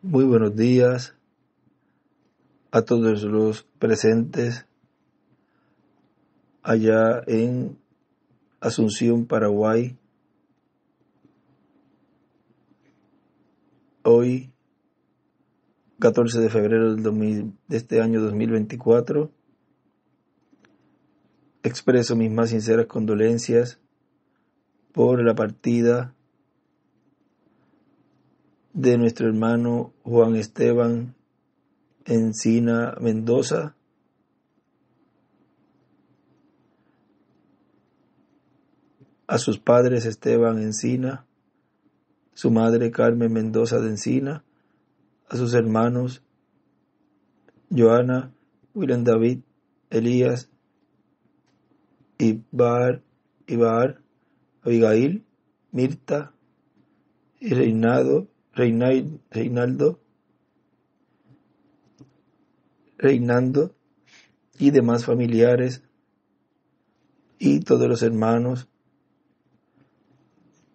Muy buenos días a todos los presentes allá en Asunción, Paraguay. Hoy, 14 de febrero de este año 2024, expreso mis más sinceras condolencias por la partida de nuestro hermano Juan Esteban Encina Mendoza, a sus padres Esteban Encina, su madre Carmen Mendoza de Encina, a sus hermanos Joana, William David, Elías, Ibar, Abigail, Mirta y Reinaldo, y demás familiares y todos los hermanos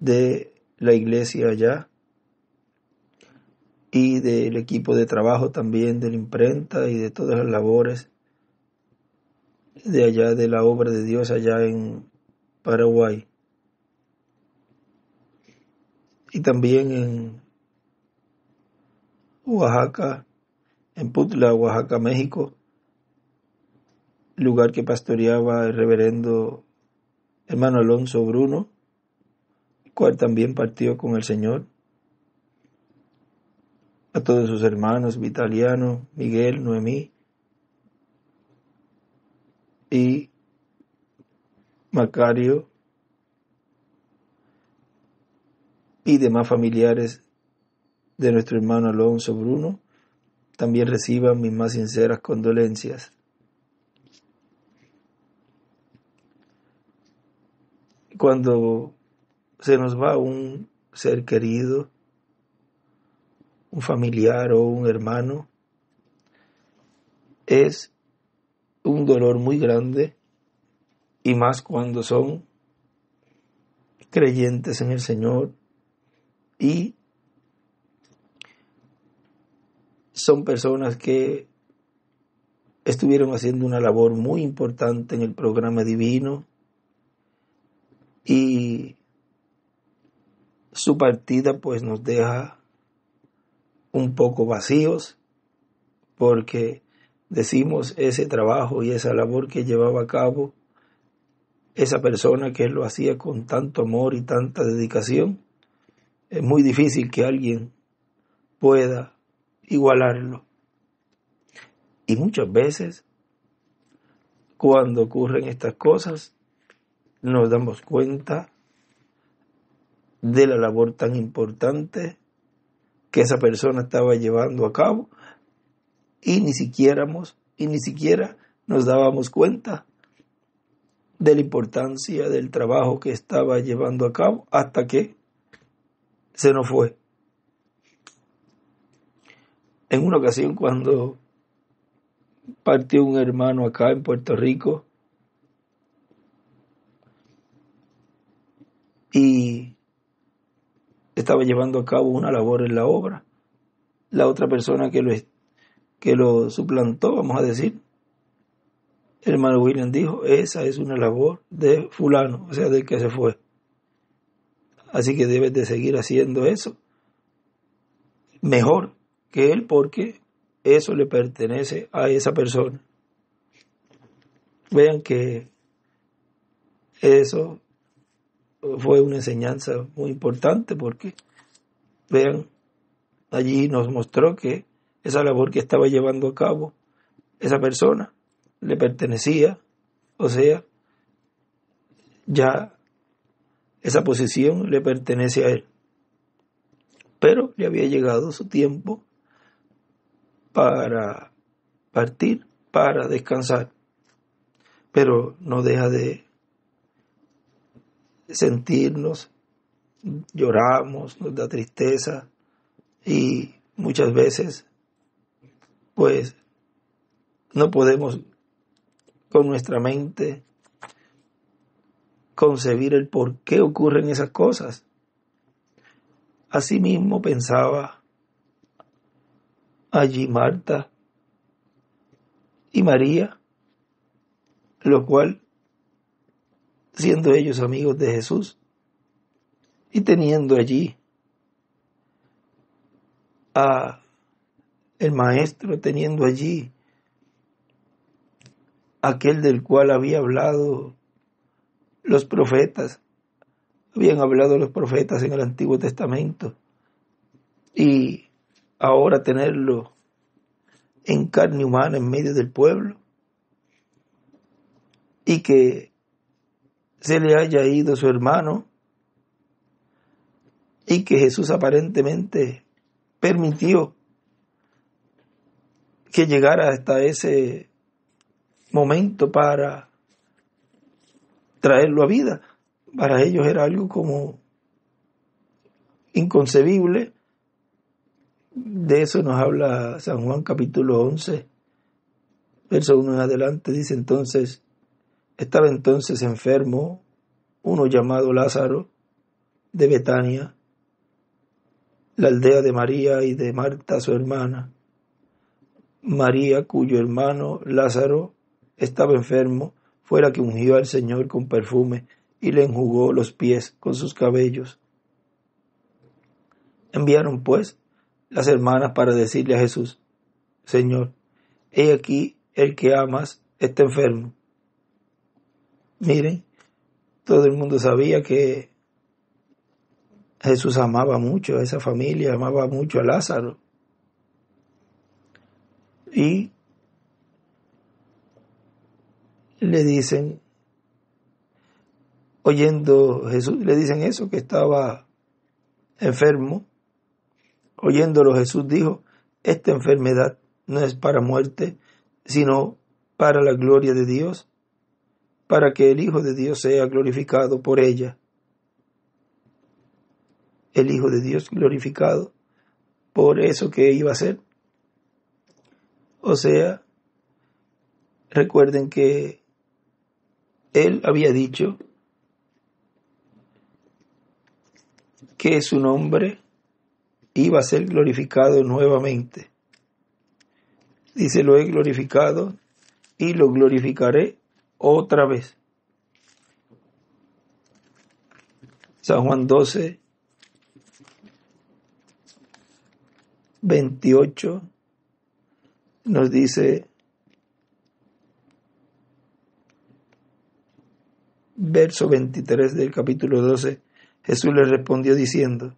de la iglesia allá y del equipo de trabajo también de la imprenta y de todas las labores de allá de la obra de Dios allá en Paraguay y también en Oaxaca, en Putla, Oaxaca, México, lugar que pastoreaba el reverendo hermano Alonso Bruno, el cual también partió con el Señor. A todos sus hermanos, Vitaliano, Miguel, Noemí y Macario y demás familiares de nuestro hermano Alonso Bruno, también reciban mis más sinceras condolencias. Cuando se nos va un ser querido, un familiar o un hermano, es un dolor muy grande, y más cuando son creyentes en el Señor y son personas que estuvieron haciendo una labor muy importante en el programa divino, y su partida pues nos deja un poco vacíos, porque decimos ese trabajo y esa labor que llevaba a cabo esa persona, que lo hacía con tanto amor y tanta dedicación, es muy difícil que alguien pueda igualarlo. Y muchas veces cuando ocurren estas cosas nos damos cuenta de la labor tan importante que esa persona estaba llevando a cabo, y ni siquiera nos dábamos cuenta de la importancia del trabajo que estaba llevando a cabo hasta que se nos fue. En una ocasión, cuando partió un hermano acá en Puerto Rico y estaba llevando a cabo una labor en la obra, la otra persona que lo suplantó, vamos a decir, el hermano William dijo: esa es una labor de fulano, o sea, del que se fue. Así que debes de seguir haciendo eso mejor que él, porque eso le pertenece a esa persona. Vean que eso fue una enseñanza muy importante, porque vean, allí nos mostró que esa labor que estaba llevando a cabo esa persona le pertenecía, o sea, ya esa posición le pertenece a él. Pero le había llegado su tiempo para partir, para descansar. Pero no deja de sentirnos, lloramos, nos da tristeza, y muchas veces pues no podemos con nuestra mente concebir el por qué ocurren esas cosas. Asimismo pensaba allí Marta y María, lo cual, siendo ellos amigos de Jesús y teniendo allí a el maestro, teniendo allí aquel del cual había hablado los profetas, habían hablado los profetas en el Antiguo Testamento, y ahora tenerlo en carne humana en medio del pueblo, y que se le haya ido su hermano, y que Jesús aparentemente permitió que llegara hasta ese momento para traerlo a vida. Para ellos era algo como inconcebible. De eso nos habla San Juan capítulo 11, verso 1 en adelante. Dice entonces, estaba entonces enfermo uno llamado Lázaro de Betania, la aldea de María y de Marta su hermana. María, cuyo hermano Lázaro estaba enfermo, fue la que ungió al Señor con perfume y le enjugó los pies con sus cabellos. Enviaron pues las hermanas para decirle a Jesús: Señor, he aquí el que amas está enfermo. Miren, todo el mundo sabía que Jesús amaba mucho a esa familia, amaba mucho a Lázaro. Y le dicen, oyendo Jesús, le dicen eso, que estaba enfermo. Oyéndolo Jesús dijo: esta enfermedad no es para muerte, sino para la gloria de Dios, para que el Hijo de Dios sea glorificado por ella. El Hijo de Dios glorificado por eso que iba a hacer. O sea, recuerden que Él había dicho que su nombre iba a ser glorificado nuevamente. Dice, lo he glorificado y lo glorificaré otra vez. San Juan 12, 28 nos dice, verso 23 del capítulo 12, Jesús le respondió diciendo: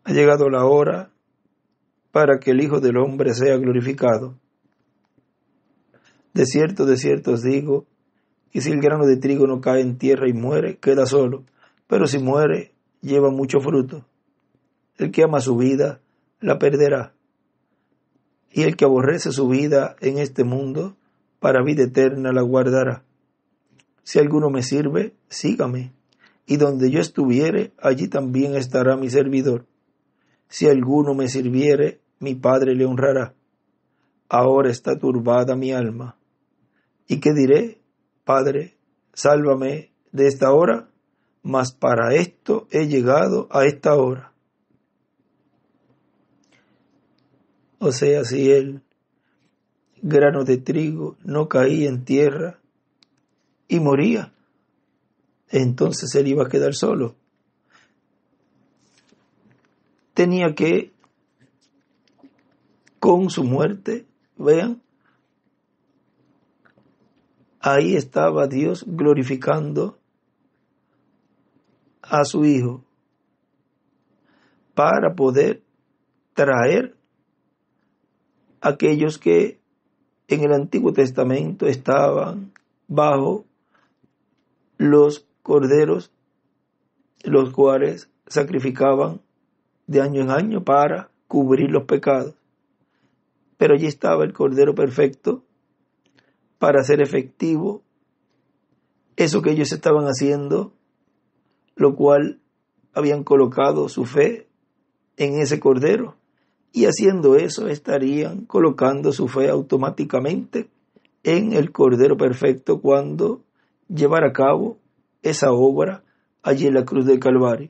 ha llegado la hora para que el Hijo del Hombre sea glorificado. De cierto os digo, que si el grano de trigo no cae en tierra y muere, queda solo, pero si muere, lleva mucho fruto. El que ama su vida, la perderá, y el que aborrece su vida en este mundo, para vida eterna la guardará. Si alguno me sirve, sígame, y donde yo estuviere, allí también estará mi servidor. Si alguno me sirviere, mi Padre le honrará. Ahora está turbada mi alma. ¿Y qué diré? Padre, sálvame de esta hora, mas para esto he llegado a esta hora. O sea, si el grano de trigo no caía en tierra y moría, entonces él iba a quedar solo. Tenía que, con su muerte, vean, ahí estaba Dios glorificando a su Hijo para poder traer a aquellos que en el Antiguo Testamento estaban bajo los corderos, los cuales sacrificaban de año en año para cubrir los pecados. Pero allí estaba el Cordero perfecto para hacer efectivo eso que ellos estaban haciendo, lo cual habían colocado su fe en ese Cordero, y haciendo eso estarían colocando su fe automáticamente en el Cordero perfecto cuando llevara a cabo esa obra allí en la cruz del Calvario.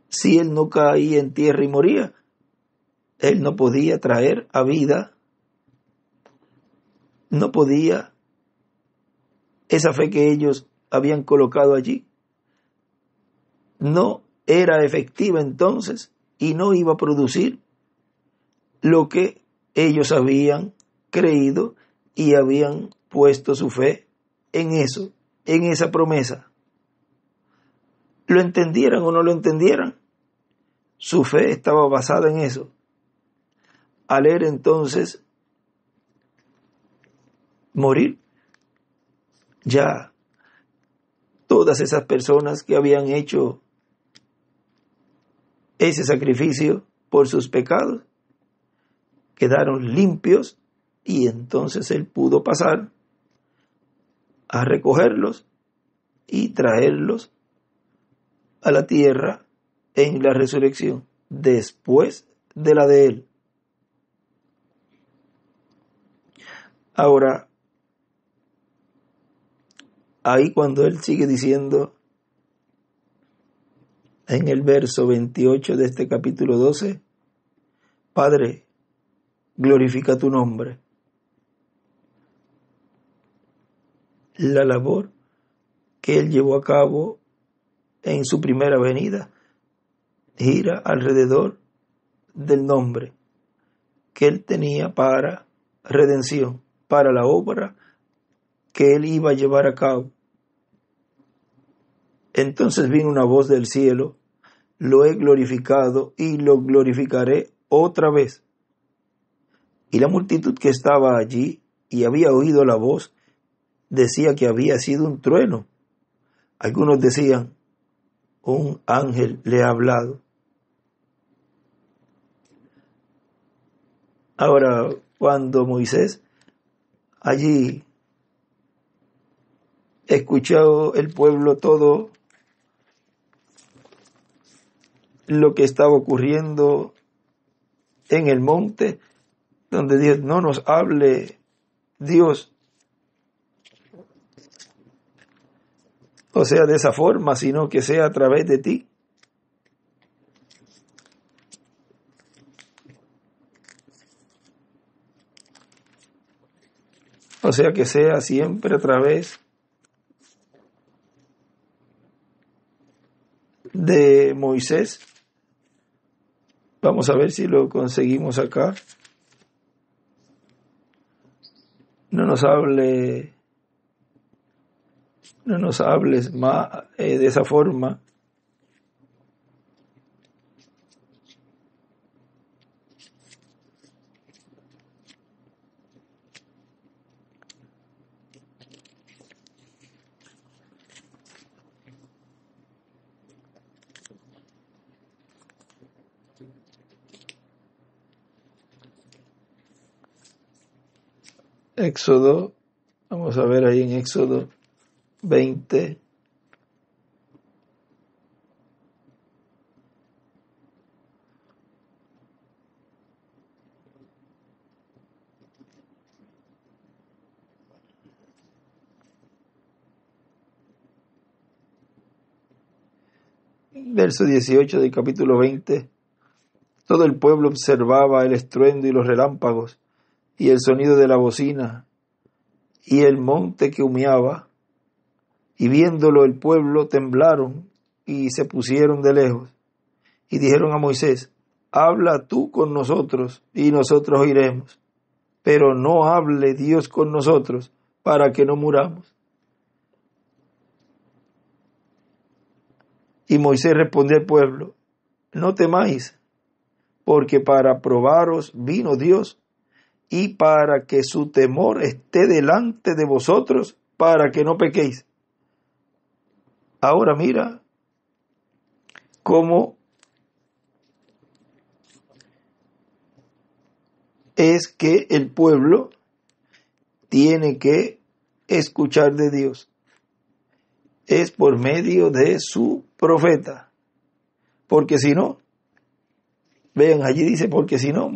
Si él no caía en tierra y moría, él no podía traer a vida, no podía, esa fe que ellos habían colocado allí, no era efectiva entonces y no iba a producir lo que ellos habían creído y habían puesto su fe en eso, en esa promesa. Lo entendieran o no lo entendieran, su fe estaba basada en eso. Al él entonces morir, ya todas esas personas que habían hecho ese sacrificio por sus pecados quedaron limpios, y entonces él pudo pasar a recogerlos y traerlos a la tierra en la resurrección después de la de él. Ahora, ahí cuando él sigue diciendo en el verso 28 de este capítulo 12, Padre, glorifica tu nombre. La labor que él llevó a cabo en su primera venida gira alrededor del nombre que él tenía para redención, para la obra que él iba a llevar a cabo. Entonces vino una voz del cielo: lo he glorificado y lo glorificaré otra vez. Y la multitud que estaba allí y había oído la voz decía que había sido un trueno. Algunos decían: un ángel le ha hablado. Ahora, cuando Moisés allí escuchó el pueblo todo lo que estaba ocurriendo en el monte, donde Dios no nos hable, Dios, o sea, de esa forma, sino que sea a través de ti. O sea, que sea siempre a través de Moisés. Vamos a ver si lo conseguimos acá. No nos hables más de esa forma. Éxodo, vamos a ver ahí en Éxodo 20. Verso 18 del capítulo 20. Todo el pueblo observaba el estruendo y los relámpagos y el sonido de la bocina y el monte que humeaba, y viéndolo el pueblo temblaron y se pusieron de lejos y dijeron a Moisés: habla tú con nosotros y nosotros oiremos, pero no hable Dios con nosotros para que no muramos. Y Moisés respondió al pueblo: no temáis, porque para probaros vino Dios, y para que su temor esté delante de vosotros, para que no pequéis. Ahora mira cómo es que el pueblo tiene que escuchar de Dios. Es por medio de su profeta. Porque si no, vean, allí dice, porque si no,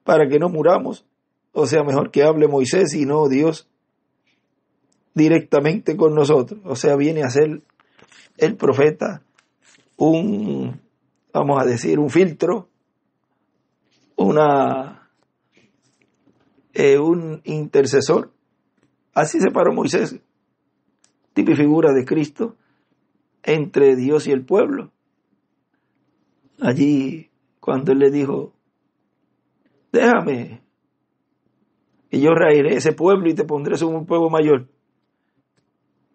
para que no muramos. O sea, mejor que hable Moisés y no Dios directamente con nosotros. O sea, viene a ser el profeta vamos a decir, un filtro un intercesor. Así se paró Moisés, tipo y figura de Cristo, entre Dios y el pueblo. Allí, cuando él le dijo, déjame, y yo reiré ese pueblo y te pondré sobre un pueblo mayor.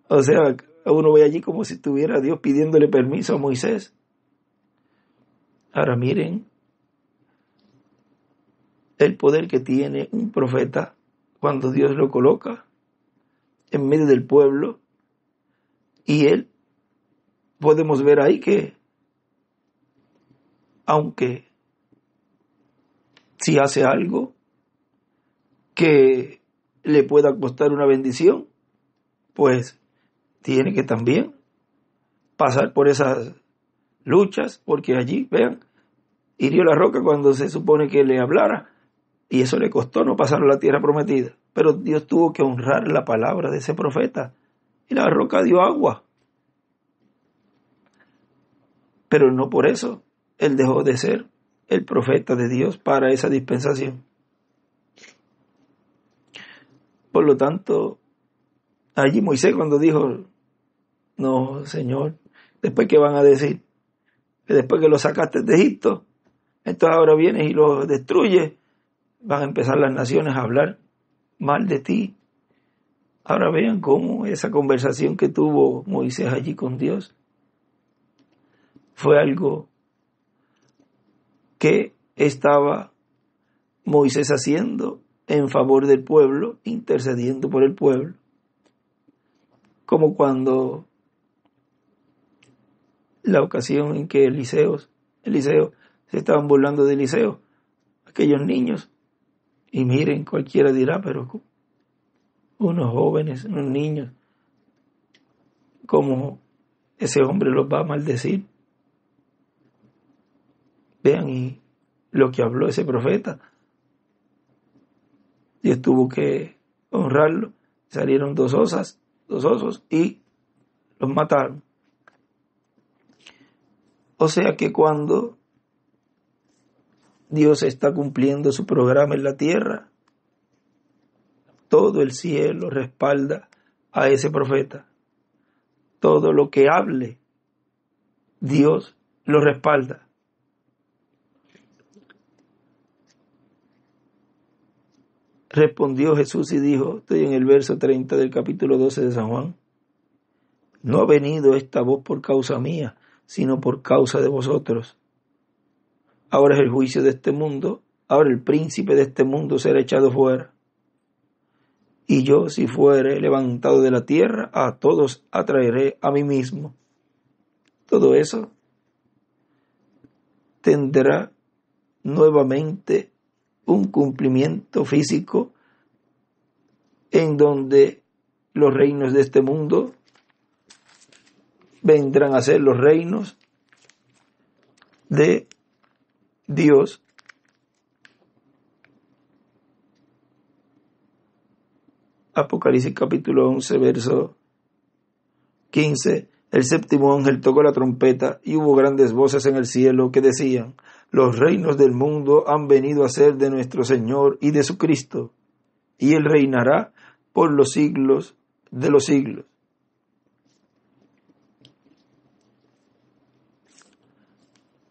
O sea, uno ve allí como si estuviera Dios pidiéndole permiso a Moisés. Ahora miren el poder que tiene un profeta cuando Dios lo coloca en medio del pueblo, y él, podemos ver ahí que, aunque si hace algo que le pueda costar una bendición, pues tiene que también pasar por esas luchas, porque allí, vean, hirió la roca cuando se supone que le hablara, y eso le costó no pasar a la tierra prometida. Pero Dios tuvo que honrar la palabra de ese profeta, y la roca dio agua. Pero no por eso él dejó de ser el profeta de Dios para esa dispensación. Por lo tanto, allí Moisés cuando dijo, no, Señor, después que van a decir, que después que lo sacaste de Egipto, entonces ahora vienes y lo destruyes, van a empezar las naciones a hablar mal de ti. Ahora vean cómo esa conversación que tuvo Moisés allí con Dios fue algo que estaba Moisés haciendo en favor del pueblo, intercediendo por el pueblo. Como cuando la ocasión en que Eliseo se estaban burlando de Eliseo, aquellos niños, y miren, cualquiera dirá, pero unos jóvenes, unos niños, ¿cómo ese hombre los va a maldecir? Vean, y lo que habló ese profeta, Dios tuvo que honrarlo. Salieron dos osos y los mataron. O sea que cuando Dios está cumpliendo su programa en la tierra, todo el cielo respalda a ese profeta. Todo lo que hable, Dios lo respalda. Respondió Jesús y dijo, estoy en el verso 30 del capítulo 12 de San Juan, no ha venido esta voz por causa mía, sino por causa de vosotros. Ahora es el juicio de este mundo, ahora el príncipe de este mundo será echado fuera. Y yo, si fuere levantado de la tierra, a todos atraeré a mí mismo. Todo eso tendrá nuevamente un cumplimiento físico en donde los reinos de este mundo vendrán a ser los reinos de Dios. Apocalipsis capítulo 11, verso 15. El séptimo ángel tocó la trompeta y hubo grandes voces en el cielo que decían, los reinos del mundo han venido a ser de nuestro Señor y de su Cristo, y Él reinará por los siglos de los siglos.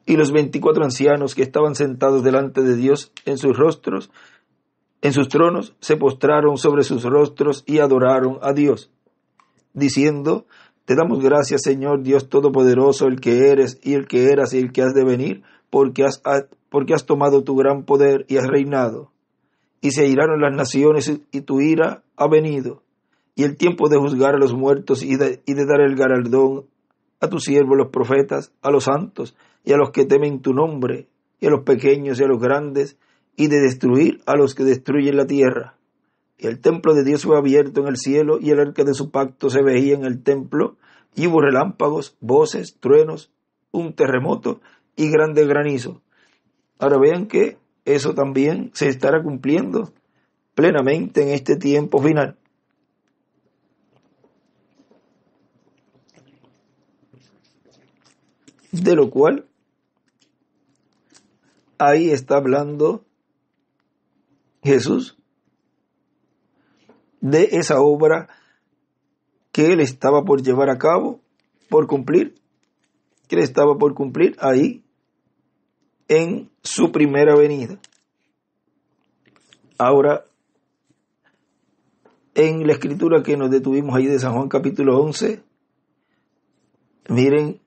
Y los 24 ancianos que estaban sentados delante de Dios en sus tronos, se postraron sobre sus rostros y adoraron a Dios, diciendo, te damos gracias, Señor Dios Todopoderoso, el que eres y el que eras y el que has de venir, porque has tomado tu gran poder y has reinado. Y se airaron las naciones y tu ira ha venido, y el tiempo de juzgar a los muertos y de dar el galardón a tus siervos los profetas, a los santos y a los que temen tu nombre, y a los pequeños y a los grandes, y de destruir a los que destruyen la tierra. Y el templo de Dios fue abierto en el cielo, y el arca de su pacto se veía en el templo, y hubo relámpagos, voces, truenos, un terremoto y grande granizo. Ahora vean que eso también se estará cumpliendo plenamente en este tiempo final. De lo cual ahí está hablando Jesús de esa obra que él estaba por llevar a cabo, por cumplir, que él estaba por cumplir ahí en su primera venida. Ahora, en la escritura que nos detuvimos ahí de San Juan capítulo 11, miren,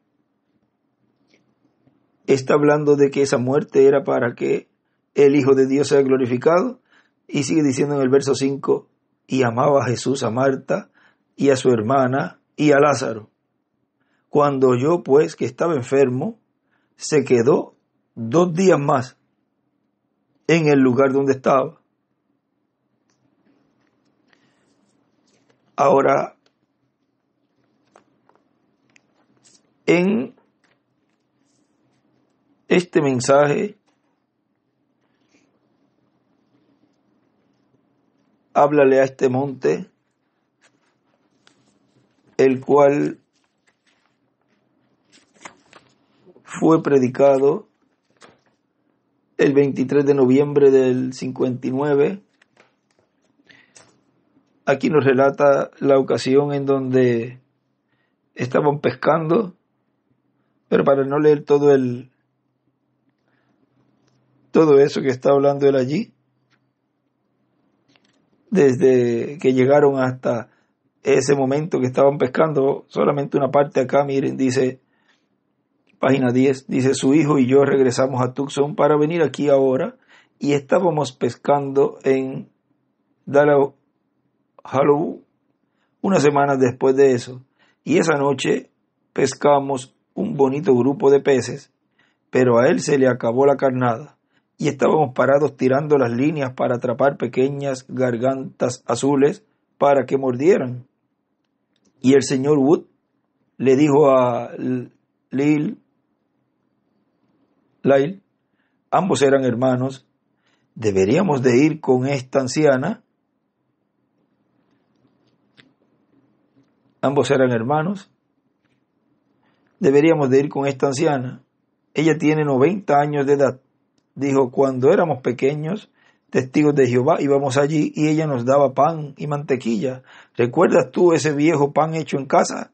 está hablando de que esa muerte era para que el Hijo de Dios sea glorificado, y sigue diciendo en el verso 5, y amaba a Jesús a Marta y a su hermana y a Lázaro. Cuando oyó pues que estaba enfermo, se quedó 2 días más en el lugar donde estaba. Ahora, en este mensaje háblale a este monte, el cual fue predicado el 23 de noviembre del 59. Aquí nos relata la ocasión en donde estaban pescando, pero para no leer todo eso que está hablando él allí, desde que llegaron hasta ese momento que estaban pescando, solamente una parte acá, miren, dice, página 10, dice, su hijo y yo regresamos a Tucson para venir aquí ahora, y estábamos pescando en Dallas Hollow unas semanas después de eso, y esa noche pescamos un bonito grupo de peces, pero a él se le acabó la carnada, y estábamos parados tirando las líneas para atrapar pequeñas gargantas azules para que mordieran. Y el señor Wood le dijo a Lyle, ambos eran hermanos, deberíamos de ir con esta anciana. Ambos eran hermanos. Deberíamos de ir con esta anciana. Ella tiene 90 años de edad. Dijo, cuando éramos pequeños, testigos de Jehová, íbamos allí y ella nos daba pan y mantequilla. ¿Recuerdas tú ese viejo pan hecho en casa?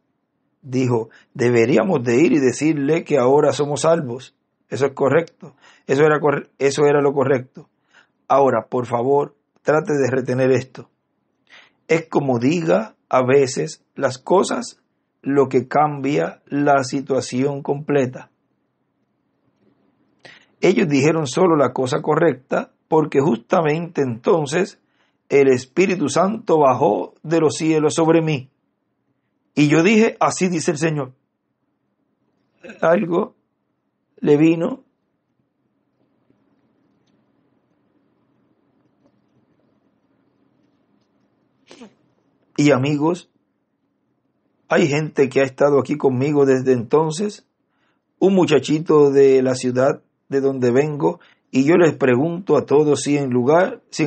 Dijo, deberíamos de ir y decirle que ahora somos salvos. Eso es correcto. Eso era lo correcto. Ahora, por favor, trate de retener esto. Es como diga a veces las cosas lo que cambia la situación completa. Ellos dijeron solo la cosa correcta porque justamente entonces el Espíritu Santo bajó de los cielos sobre mí. Y yo dije, así dice el Señor. Algo le vino y amigos, hay gente que ha estado aquí conmigo desde entonces, un muchachito de la ciudad de donde vengo, y yo les pregunto a todos si en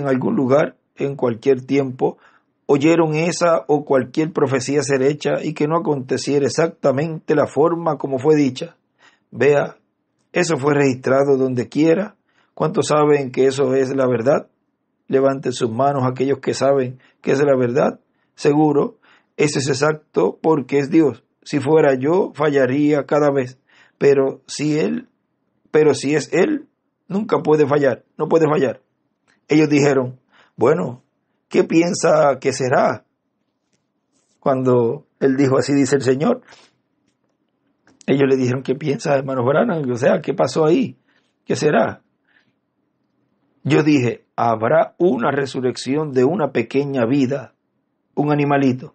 algún lugar, en cualquier tiempo, oyeron esa o cualquier profecía ser hecha y que no aconteciera exactamente la forma como fue dicha. Vea, eso fue registrado donde quiera. ¿Cuántos saben que eso es la verdad? Levanten sus manos aquellos que saben que es la verdad. Seguro, eso es exacto porque es Dios. Si fuera yo, fallaría cada vez. Pero si es Él, nunca puede fallar, no puede fallar. Ellos dijeron, bueno, ¿qué piensa que será? Cuando él dijo, así dice el Señor, ellos le dijeron, ¿qué piensa, hermano Branham? O sea, ¿qué pasó ahí? ¿Qué será? Yo dije, habrá una resurrección de una pequeña vida, un animalito.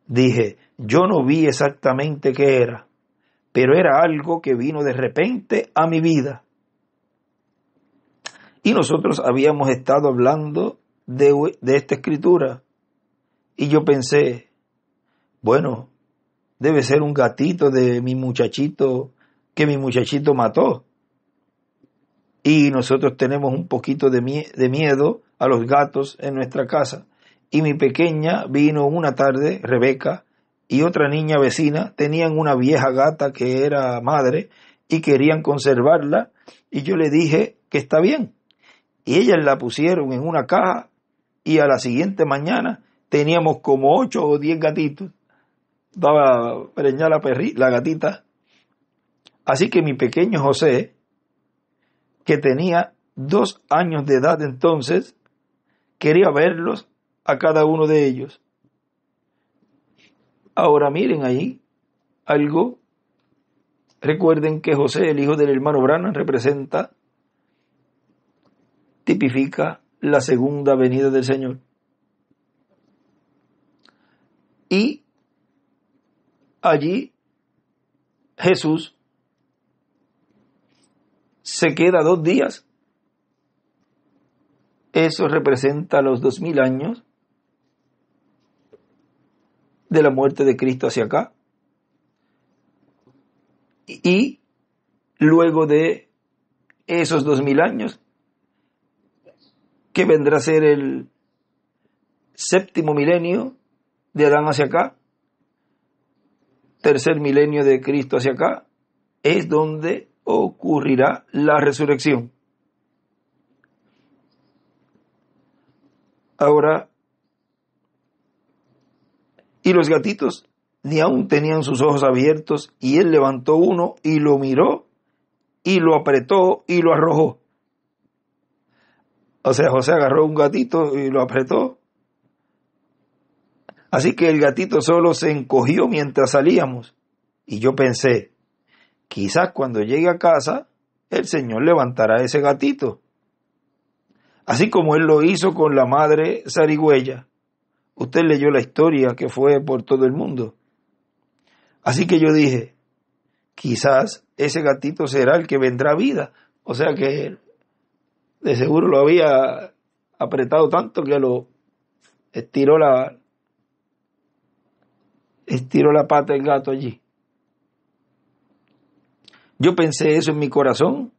Dije, yo no vi exactamente qué era, pero era algo que vino de repente a mi vida. Y nosotros habíamos estado hablando de esta escritura. Y yo pensé, bueno, debe ser un gatito de mi muchachito que mi muchachito mató. Y nosotros tenemos un poquito de miedo a los gatos en nuestra casa. Y mi pequeña vino una tarde, Rebeca, y otra niña vecina tenían una vieja gata que era madre y querían conservarla Y yo le dije que está bien. Y ellas la pusieron en una caja y a la siguiente mañana teníamos como 8 o 10 gatitos. Estaba preñada la gatita. Así que mi pequeño José, que tenía 2 años de edad entonces, quería verlos a cada uno de ellos. Ahora miren ahí algo. Recuerden que José, el hijo del hermano Branham, tipifica la segunda venida del Señor. Y allí Jesús se queda 2 días. Eso representa los 2000 años de la muerte de Cristo hacia acá. Y luego de esos 2000 años, que vendrá a ser el 7º milenio de Adán hacia acá, 3er milenio de Cristo hacia acá, es donde ocurrirá la resurrección. Ahora, y los gatitos ni aún tenían sus ojos abiertos, y él levantó uno y lo miró y lo apretó y lo arrojó. O sea, José agarró un gatito y lo apretó. Así que el gatito solo se encogió mientras salíamos. Y yo pensé, quizás cuando llegue a casa, el Señor levantará ese gatito. Así como Él lo hizo con la madre zarigüeya. Usted leyó la historia que fue por todo el mundo. Así que yo dije, quizás ese gatito será el que vendrá a vida. O sea que de seguro lo había apretado tanto que lo estiró la pata del gato allí. Yo pensé eso en mi corazón,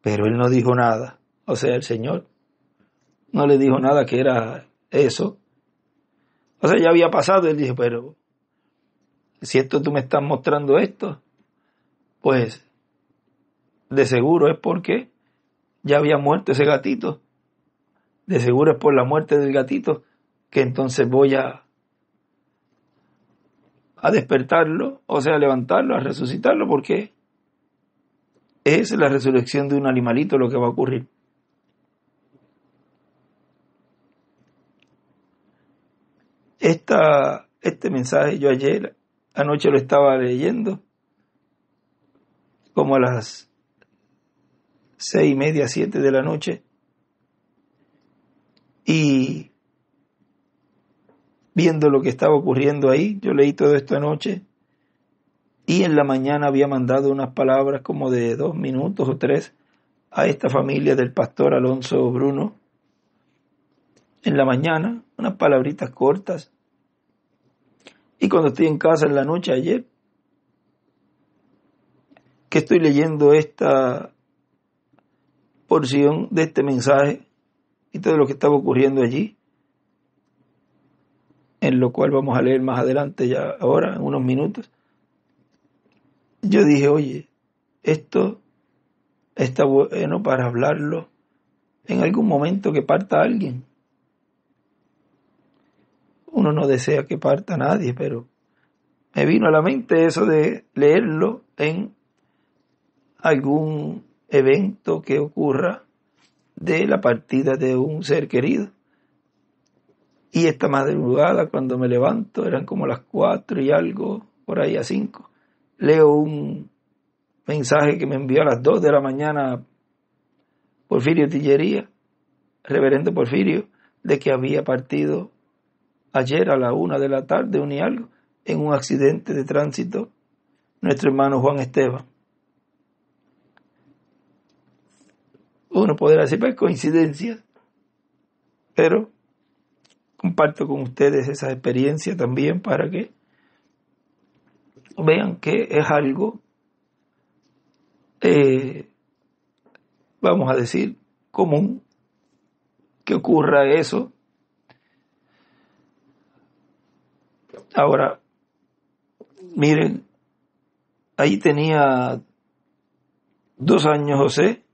pero él no dijo nada. O sea, el Señor no le dijo nada que era eso. O sea, ya había pasado. Él dijo, pero si esto tú me estás mostrando esto, pues de seguro es porque ya había muerto ese gatito. De seguro es por la muerte del gatito que entonces voy a despertarlo, o sea, a levantarlo, a resucitarlo, porque es la resurrección de un animalito lo que va a ocurrir. Este mensaje yo anoche lo estaba leyendo, como a las 6:30, 7 de la noche, y viendo lo que estaba ocurriendo ahí, yo leí todo esto anoche, y en la mañana había mandado unas palabras como de 2 minutos o 3 a esta familia del pastor Alonso Bruno. En la mañana, unas palabritas cortas. Y cuando estoy en casa en la noche ayer, que estoy leyendo esta porción de este mensaje y todo lo que estaba ocurriendo allí, en lo cual vamos a leer más adelante ya ahora, en unos minutos, yo dije, oye, esto está bueno para hablarlo en algún momento que parta alguien. Uno no desea que parta nadie, pero me vino a la mente eso de leerlo en algún evento que ocurra de la partida de un ser querido. Y esta madrugada, cuando me levanto, eran como las 4 y algo, por ahí a 5, leo un mensaje que me envió a las 2 de la mañana Porfirio Tillería, reverendo Porfirio, de que había partido ayer a la 1 de la tarde, 1 y algo, en un accidente de tránsito, nuestro hermano Juan Esteban. Uno podrá decir, pues coincidencia, pero comparto con ustedes esa experiencia también para que vean que es algo, vamos a decir, común, que ocurra eso. Ahora, miren, ahí tenía 2 años José.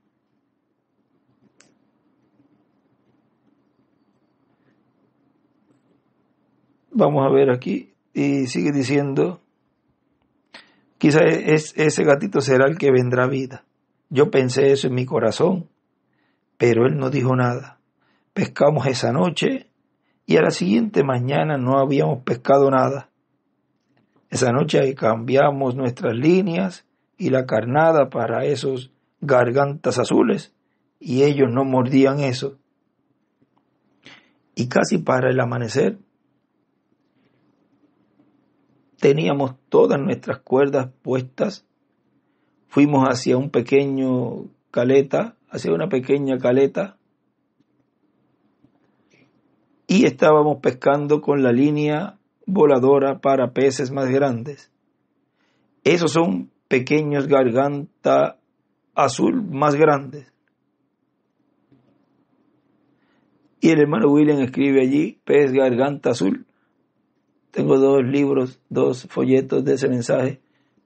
Vamos a ver aquí. Y sigue diciendo, quizá ese gatito será el que vendrá a vida. Yo pensé eso en mi corazón, pero él no dijo nada. Pescamos esa noche y a la siguiente mañana no habíamos pescado nada. Esa noche cambiamos nuestras líneas y la carnada para esos gargantas azules, y ellos no mordían eso. Y casi para el amanecer teníamos todas nuestras cuerdas puestas. Fuimos hacia una pequeña caleta, y estábamos pescando con la línea voladora para peces más grandes. Esos son pequeños garganta azul más grandes. Y el hermano William escribe allí, pez garganta azul. Tengo 2 libros, 2 folletos de ese mensaje.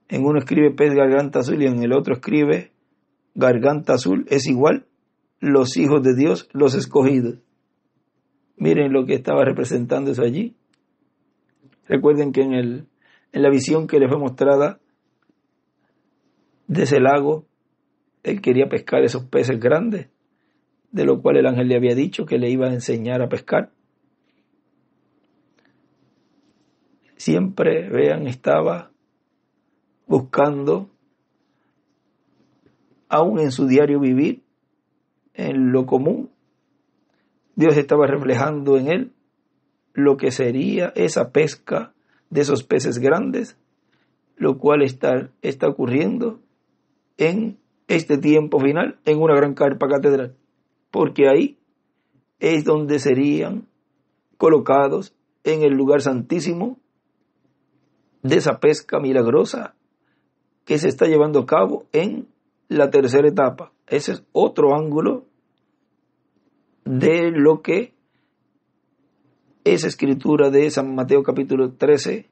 En uno escribe pez garganta azul y en el otro escribe garganta azul es igual los hijos de Dios, los escogidos. Miren lo que estaba representando eso allí. Recuerden que en la visión que les fue mostrada de ese lago, él quería pescar esos peces grandes, de lo cual el ángel le había dicho que le iba a enseñar a pescar. Siempre, vean, estaba buscando, aún en su diario vivir, en lo común, Dios estaba reflejando en él lo que sería esa pesca de esos peces grandes, lo cual está ocurriendo en este tiempo final en una gran carpa catedral, porque ahí es donde serían colocados en el lugar santísimo de esa pesca milagrosa que se está llevando a cabo en la tercera etapa. Ese es otro ángulo de lo que esa escritura de San Mateo capítulo 13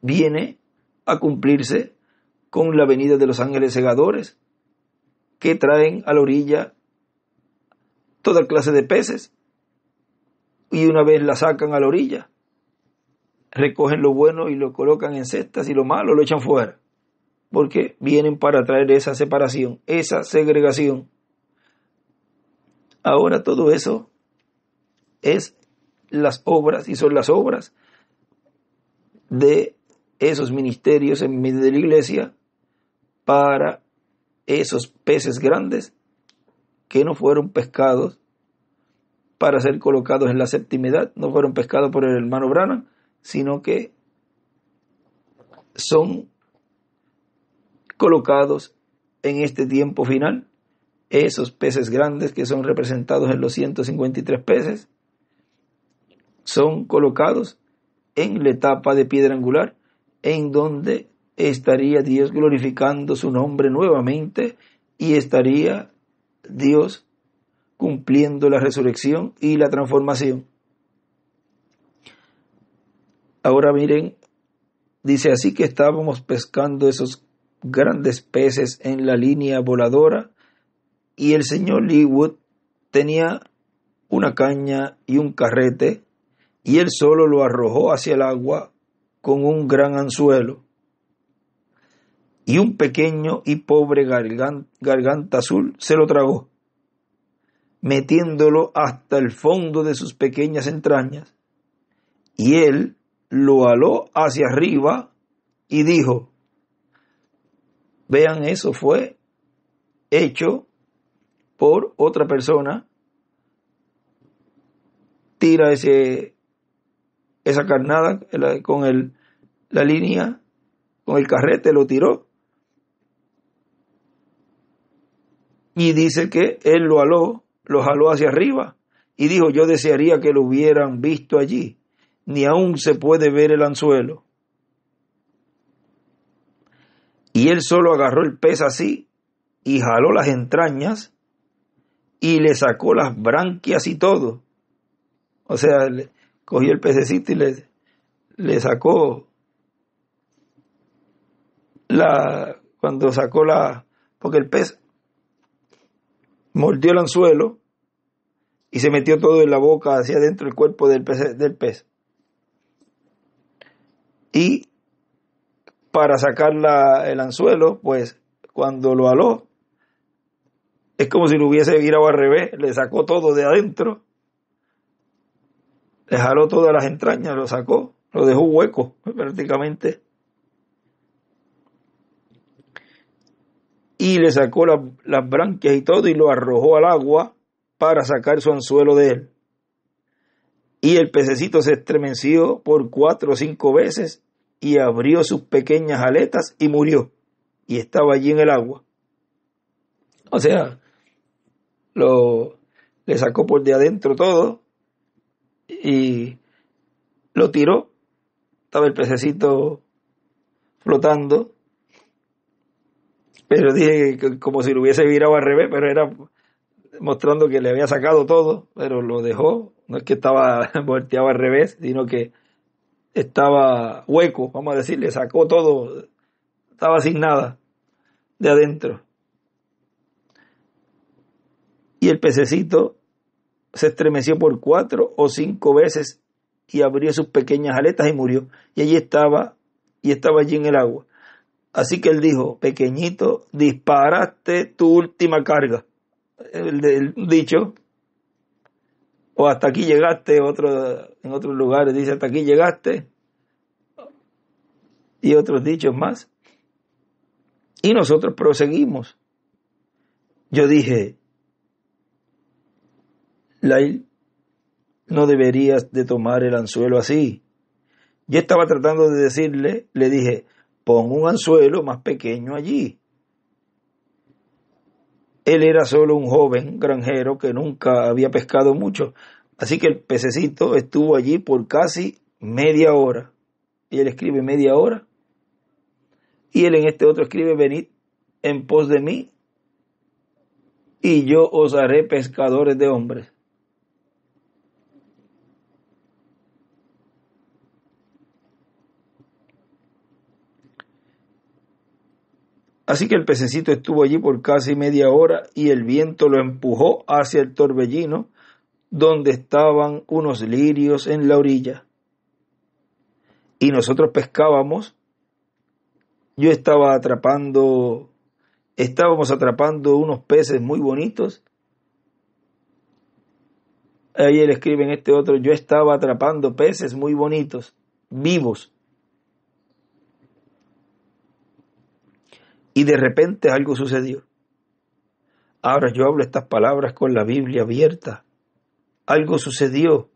viene a cumplirse con la venida de los ángeles segadores que traen a la orilla toda clase de peces, y una vez la sacan a la orilla, recogen lo bueno y lo colocan en cestas y lo malo lo echan fuera, porque vienen para traer esa separación, esa segregación. Ahora todo eso es las obras, y son las obras de esos ministerios en medio de la iglesia para esos peces grandes que no fueron pescados para ser colocados en la septimidad, no fueron pescados por el hermano Branham, sino que son colocados en este tiempo final. Esos peces grandes que son representados en los 153 peces son colocados en la etapa de piedra angular, en donde estaría Dios glorificando su nombre nuevamente y estaría Dios cumpliendo la resurrección y la transformación. Ahora miren, dice, así que estábamos pescando esos grandes peces en la línea voladora, y el señor Leawood tenía una caña y un carrete, y él solo lo arrojó hacia el agua con un gran anzuelo, y un pequeño y pobre garganta azul se lo tragó, metiéndolo hasta el fondo de sus pequeñas entrañas, y él lo aló hacia arriba y dijo, vean, eso fue hecho por otra persona, tira esa carnada con la línea, con el carrete lo tiró, y dice que él lo jaló hacia arriba, y dijo, yo desearía que lo hubieran visto allí, ni aún se puede ver el anzuelo. Y él solo agarró el pez así, y jaló las entrañas, y le sacó las branquias y todo. O sea, cogió el pececito y le sacó cuando sacó porque el pez mordió el anzuelo y se metió todo en la boca hacia adentro del cuerpo del pez. Y para sacar el anzuelo, pues cuando lo aló, es como si lo hubiese girado al revés, le sacó todo de adentro, le jaló todas las entrañas, lo sacó, lo dejó hueco prácticamente. Y le sacó las branquias y todo y lo arrojó al agua para sacar su anzuelo de él. Y el pececito se estremeció por 4 o 5 veces y abrió sus pequeñas aletas y murió. Y estaba allí en el agua. O sea, le sacó por de adentro todo y lo tiró. Estaba el pececito flotando. Pero dije que como si lo hubiese virado al revés, pero era mostrando que le había sacado todo, pero lo dejó. No es que estaba volteado al revés, sino que estaba hueco, vamos a decir, le sacó todo, estaba sin nada de adentro. Y el pececito se estremeció por 4 o 5 veces y abrió sus pequeñas aletas y murió. Y allí estaba allí en el agua. Así que él dijo: pequeñito, disparaste tu última carga. El dicho, o hasta aquí llegaste, en otros lugares dice hasta aquí llegaste, y otros dichos más. Y nosotros proseguimos. Yo dije: Lail, no deberías de tomar el anzuelo así. Yo estaba tratando de decirle, le dije: pon un anzuelo más pequeño allí. Él era solo un joven granjero que nunca había pescado mucho, así que el pececito estuvo allí por casi media hora. Y él escribe media hora. Y él en este otro escribe: venid en pos de mí, y yo os haré pescadores de hombres. Así que el pececito estuvo allí por casi media hora y el viento lo empujó hacia el torbellino donde estaban unos lirios en la orilla. Y nosotros pescábamos. Estábamos atrapando unos peces muy bonitos. Ahí él escribe en este otro: yo estaba atrapando peces muy bonitos, vivos. Y de repente algo sucedió. Ahora yo hablo estas palabras con la Biblia abierta. Algo sucedió.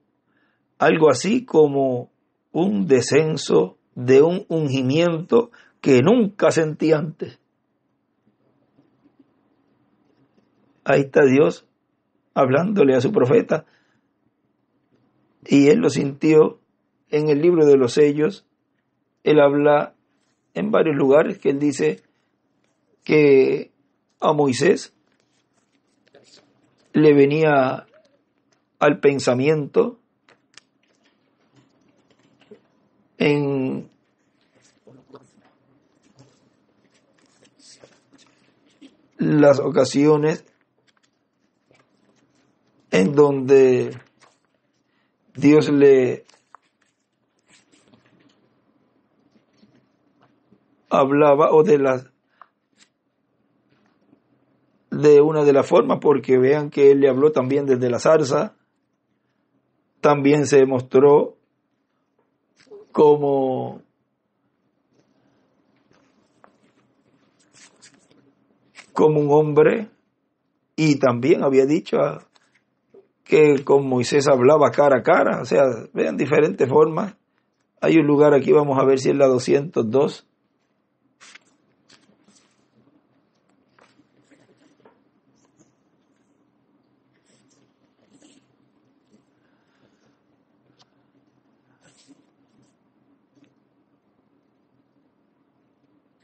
Algo así como un descenso de un ungimiento que nunca sentí antes. Ahí está Dios hablándole a su profeta. Y él lo sintió en el libro de los sellos. Él habla en varios lugares que él dice que a Moisés le venía al pensamiento en las ocasiones en donde Dios le hablaba, o de una de las formas, porque vean que él le habló también desde la zarza. También se mostró como un hombre, y también había dicho que con Moisés hablaba cara a cara. O sea, vean diferentes formas. Hay un lugar aquí, vamos a ver si es la 202.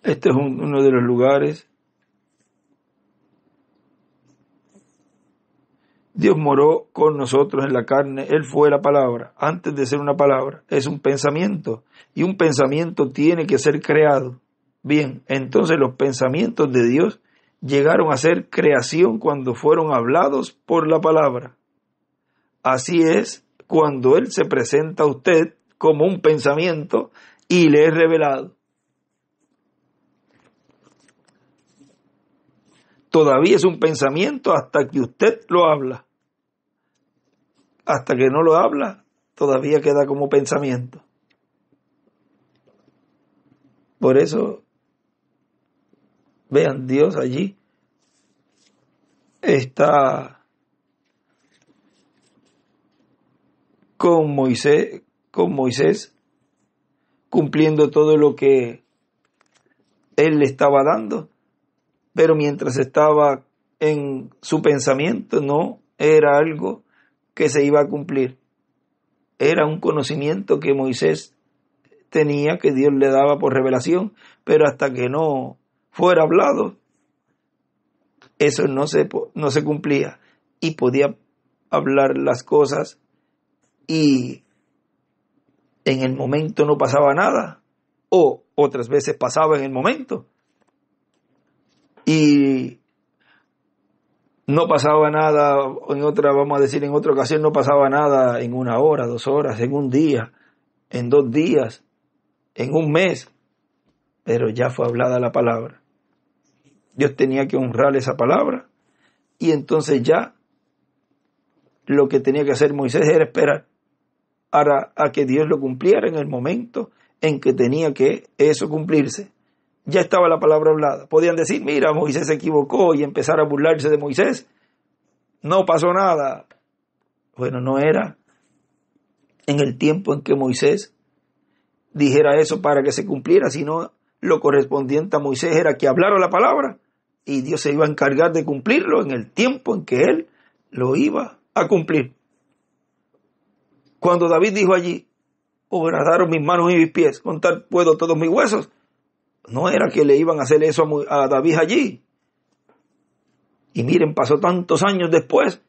Este es uno de los lugares. Dios moró con nosotros en la carne. Él fue la palabra. Antes de ser una palabra, es un pensamiento. Y un pensamiento tiene que ser creado. Bien, entonces los pensamientos de Dios llegaron a ser creación cuando fueron hablados por la palabra. Así es cuando Él se presenta a usted como un pensamiento y le es revelado. Todavía es un pensamiento hasta que usted lo habla. Hasta que no lo habla, todavía queda como pensamiento. Por eso, vean, Dios allí está con Moisés, cumpliendo todo lo que Él le estaba dando, pero mientras estaba en su pensamiento no era algo que se iba a cumplir. Era un conocimiento que Moisés tenía, que Dios le daba por revelación, pero hasta que no fuera hablado, eso no se cumplía, y podía hablar las cosas y en el momento no pasaba nada, o otras veces pasaba en el momento y no pasaba nada, en otra, vamos a decir, en otra ocasión no pasaba nada en 1 hora, 2 horas, en un día, en 2 días, en un mes, pero ya fue hablada la palabra. Dios tenía que honrar esa palabra, y entonces ya lo que tenía que hacer Moisés era esperar a que Dios lo cumpliera en el momento en que tenía que eso cumplirse. Ya estaba la palabra hablada. Podían decir, mira, Moisés se equivocó, y empezar a burlarse de Moisés. No pasó nada. Bueno, no era en el tiempo en que Moisés dijera eso para que se cumpliera, sino lo correspondiente a Moisés era que hablara la palabra, y Dios se iba a encargar de cumplirlo en el tiempo en que él lo iba a cumplir. Cuando David dijo allí, hobradaron mis manos y mis pies, contar puedo todos mis huesos, no era que le iban a hacer eso a David allí. Y miren, pasó tantos años después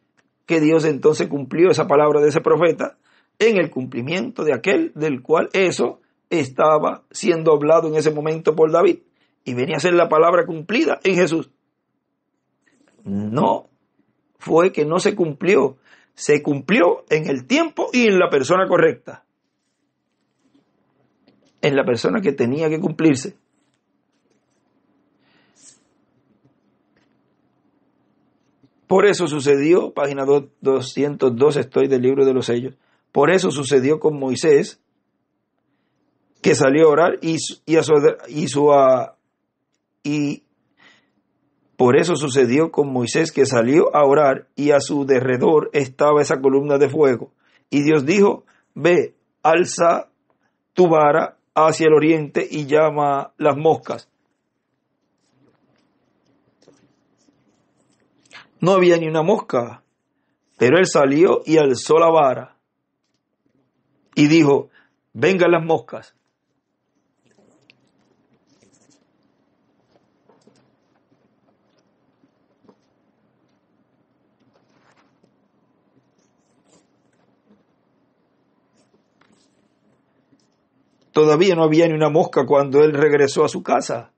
que Dios entonces cumplió esa palabra de ese profeta en el cumplimiento de aquel del cual eso estaba siendo hablado en ese momento por David, y venía a ser la palabra cumplida en Jesús. No fue que no se cumplió en el tiempo y en la persona correcta, en la persona que tenía que cumplirse. Por eso sucedió, página 202 estoy del libro de los sellos, por eso sucedió con Moisés, que salió a orar por eso sucedió con Moisés, que salió a orar, y a su derredor estaba esa columna de fuego. Y Dios dijo, ve, alza tu vara hacia el oriente y llama las moscas. No había ni una mosca, pero él salió y alzó la vara y dijo, vengan las moscas. Todavía no había ni una mosca cuando él regresó a su casa.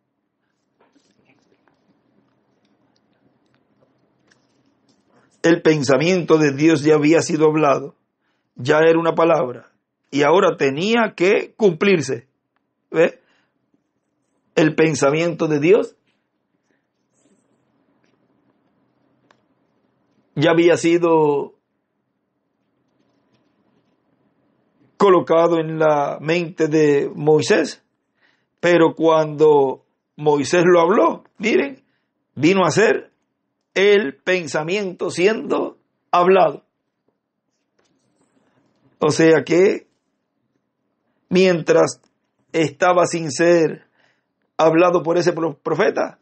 El pensamiento de Dios ya había sido hablado, ya era una palabra, y ahora tenía que cumplirse. ¿Ve? El pensamiento de Dios ya había sido colocado en la mente de Moisés, pero cuando Moisés lo habló, miren, vino a ser el pensamiento siendo hablado. O sea que mientras estaba sin ser hablado por ese profeta,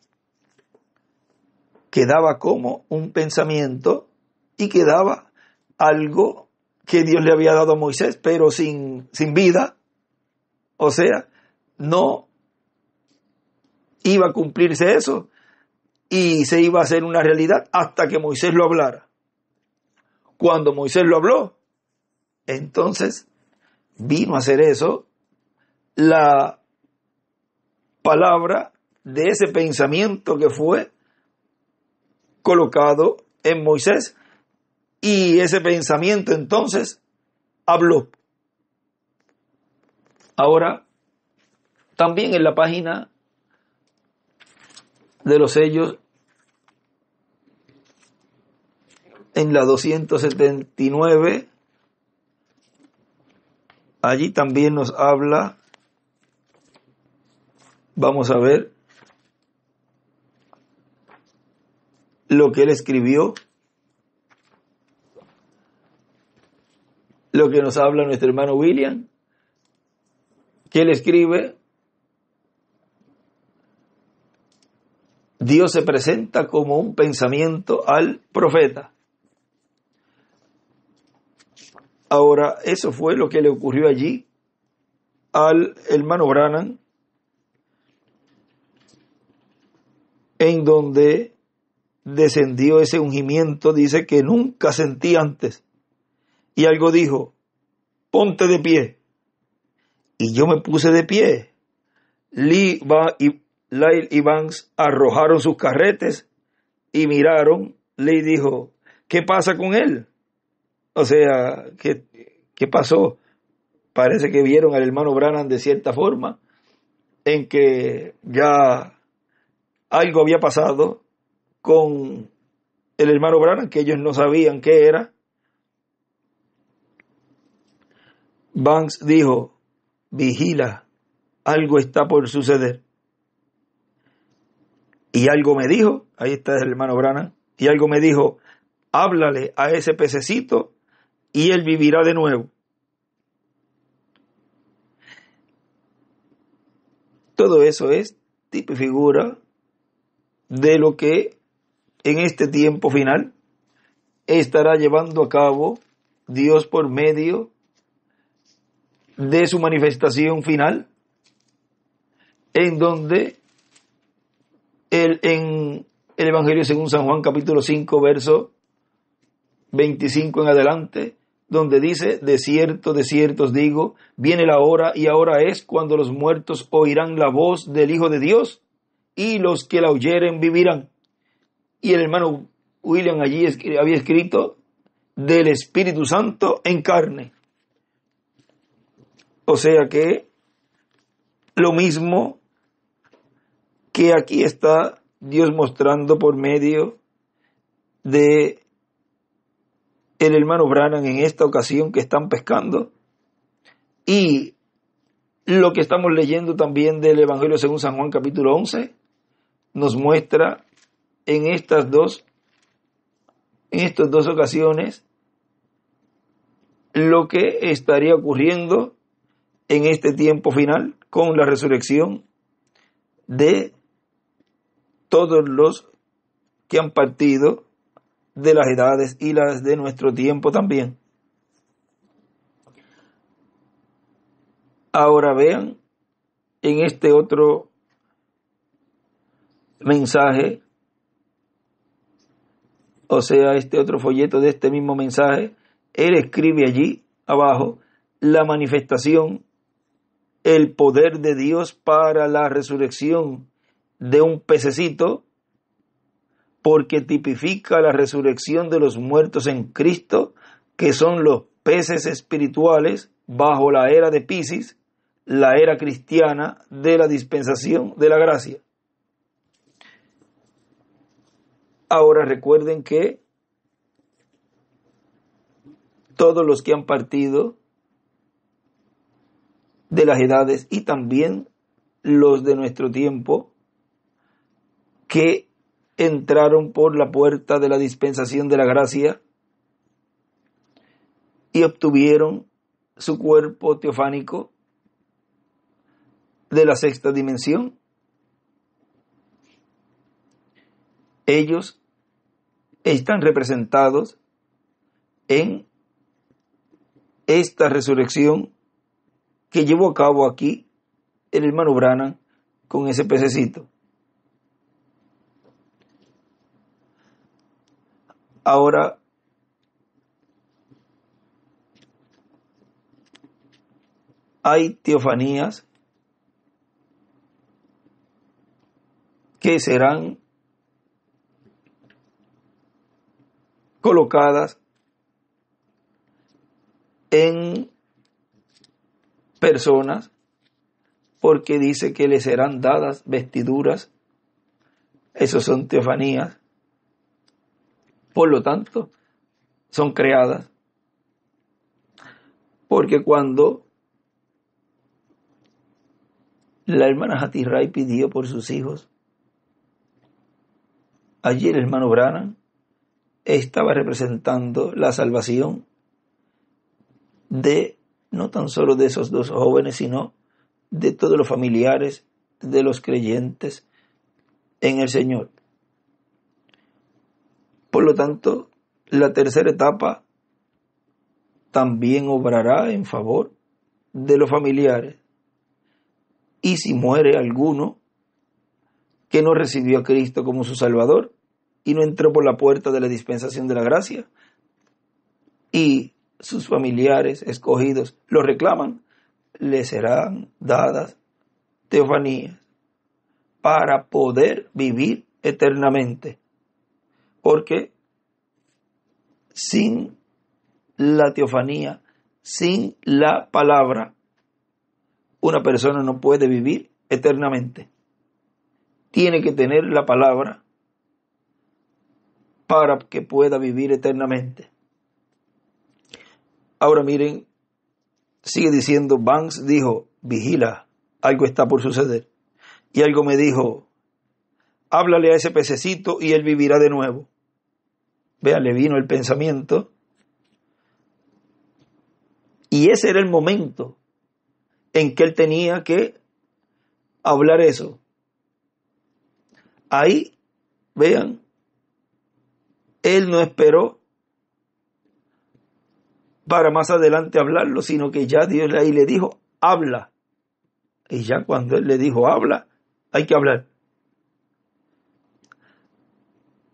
quedaba como un pensamiento y quedaba algo que Dios le había dado a Moisés, pero sin vida. O sea, no iba a cumplirse eso y se iba a hacer una realidad hasta que Moisés lo hablara. Cuando Moisés lo habló, entonces vino a hacer eso la palabra de ese pensamiento que fue colocado en Moisés, y ese pensamiento entonces habló. Ahora, también en la página de los sellos, en la 279, allí también nos habla, vamos a ver lo que él escribió, lo que nos habla nuestro hermano William, que él escribe: Dios se presenta como un pensamiento al profeta. Ahora, eso fue lo que le ocurrió allí al hermano Branham, en donde descendió ese ungimiento, dice que nunca sentí antes. Y algo dijo: ponte de pie. Y yo me puse de pie. Lyle y Vance arrojaron sus carretes y miraron. Lee dijo: ¿qué pasa con él? O sea, ¿qué pasó? Parece que vieron al hermano Branham de cierta forma, en que ya algo había pasado con el hermano Branham, que ellos no sabían qué era. Vance dijo: vigila, algo está por suceder. Y algo me dijo, ahí está el hermano Branham, y algo me dijo: háblale a ese pececito y él vivirá de nuevo. Todo eso es tipo y figura de lo que en este tiempo final estará llevando a cabo Dios por medio de su manifestación final, en donde en el Evangelio según San Juan capítulo 5 verso 25 en adelante, donde dice: de cierto os digo, viene la hora, y ahora es, cuando los muertos oirán la voz del Hijo de Dios, y los que la oyeren vivirán. Y el hermano William allí había escrito: del Espíritu Santo en carne. O sea que lo mismo que aquí está Dios mostrando por medio de el hermano Branham en esta ocasión, que están pescando, y lo que estamos leyendo también del Evangelio según San Juan capítulo 11 nos muestra en estas dos ocasiones lo que estaría ocurriendo en este tiempo final con la resurrección de todos los que han partido de las edades y las de nuestro tiempo también. Ahora vean en este otro mensaje, o sea, este otro folleto de este mismo mensaje, él escribe allí abajo: la manifestación, el poder de Dios para la resurrección de un pececito, porque tipifica la resurrección de los muertos en Cristo, que son los peces espirituales bajo la era de Piscis, la era cristiana de la dispensación de la gracia. Ahora recuerden que todos los que han partido de las edades, y también los de nuestro tiempo, que entraron por la puerta de la dispensación de la gracia y obtuvieron su cuerpo teofánico de la sexta dimensión, ellos están representados en esta resurrección que llevó a cabo aquí el hermano Branham con ese pececito. Ahora, hay teofanías que serán colocadas en personas, porque dice que les serán dadas vestiduras. Esos son teofanías. Por lo tanto, son creadas. Porque cuando la hermana Hatirray pidió por sus hijos, allí el hermano Branham estaba representando la salvación de no tan solo de esos dos jóvenes, sino de todos los familiares de los creyentes en el Señor. Por lo tanto, la tercera etapa también obrará en favor de los familiares. Y si muere alguno que no recibió a Cristo como su Salvador y no entró por la puerta de la dispensación de la gracia, y sus familiares escogidos lo reclaman, le serán dadas teofanías para poder vivir eternamente. Porque sin la teofanía, sin la palabra, una persona no puede vivir eternamente. Tiene que tener la palabra para que pueda vivir eternamente. Ahora miren, sigue diciendo, Banks dijo, vigila, algo está por suceder. Y algo me dijo, háblale a ese pececito y él vivirá de nuevo. Vea, le vino el pensamiento. Y ese era el momento en que él tenía que hablar eso. Ahí, vean, él no esperó para más adelante hablarlo, sino que ya Dios ahí le dijo, habla. Y ya cuando él le dijo, habla, hay que hablar.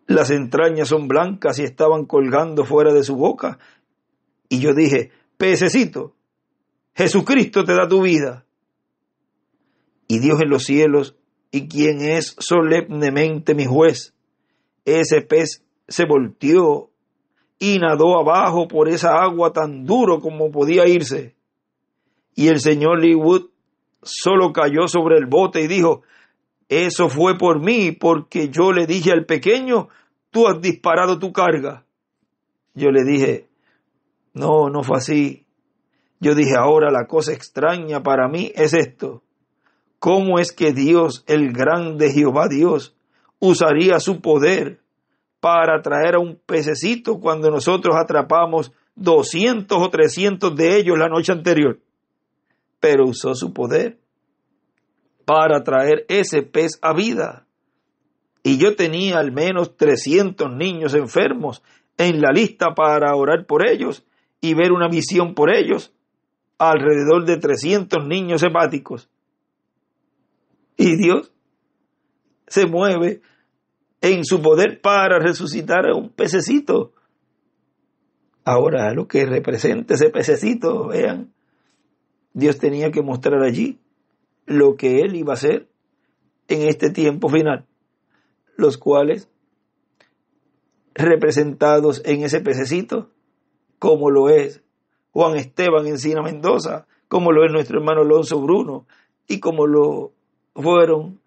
Las entrañas son blancas y estaban colgando fuera de su boca. Y yo dije, pececito, Jesucristo te da tu vida. Y Dios en los cielos, y quien es solemnemente mi juez, ese pez se volteó y nadó abajo por esa agua tan duro como podía irse. Y el señor Lee Wood solo cayó sobre el bote y dijo, eso fue por mí, porque yo le dije al pequeño, tú has disparado tu carga. Yo le dije, no fue así. Yo dije, ahora la cosa extraña para mí es esto. ¿Cómo es que Dios, el grande Jehová Dios, usaría su poder para traer a un pececito cuando nosotros atrapamos 200 o 300 de ellos la noche anterior? Pero usó su poder para traer ese pez a vida. Y yo tenía al menos 300 niños enfermos en la lista para orar por ellos y ver una visión por ellos. Alrededor de 300 niños hepáticos. Y Dios se mueve en su poder para resucitar a un pececito. Ahora, lo que representa ese pececito, vean, Dios tenía que mostrar allí lo que Él iba a hacer en este tiempo final, los cuales, representados en ese pececito, como lo es Juan Esteban Encina Mendoza, como lo es nuestro hermano Alonso Bruno, y como lo fueron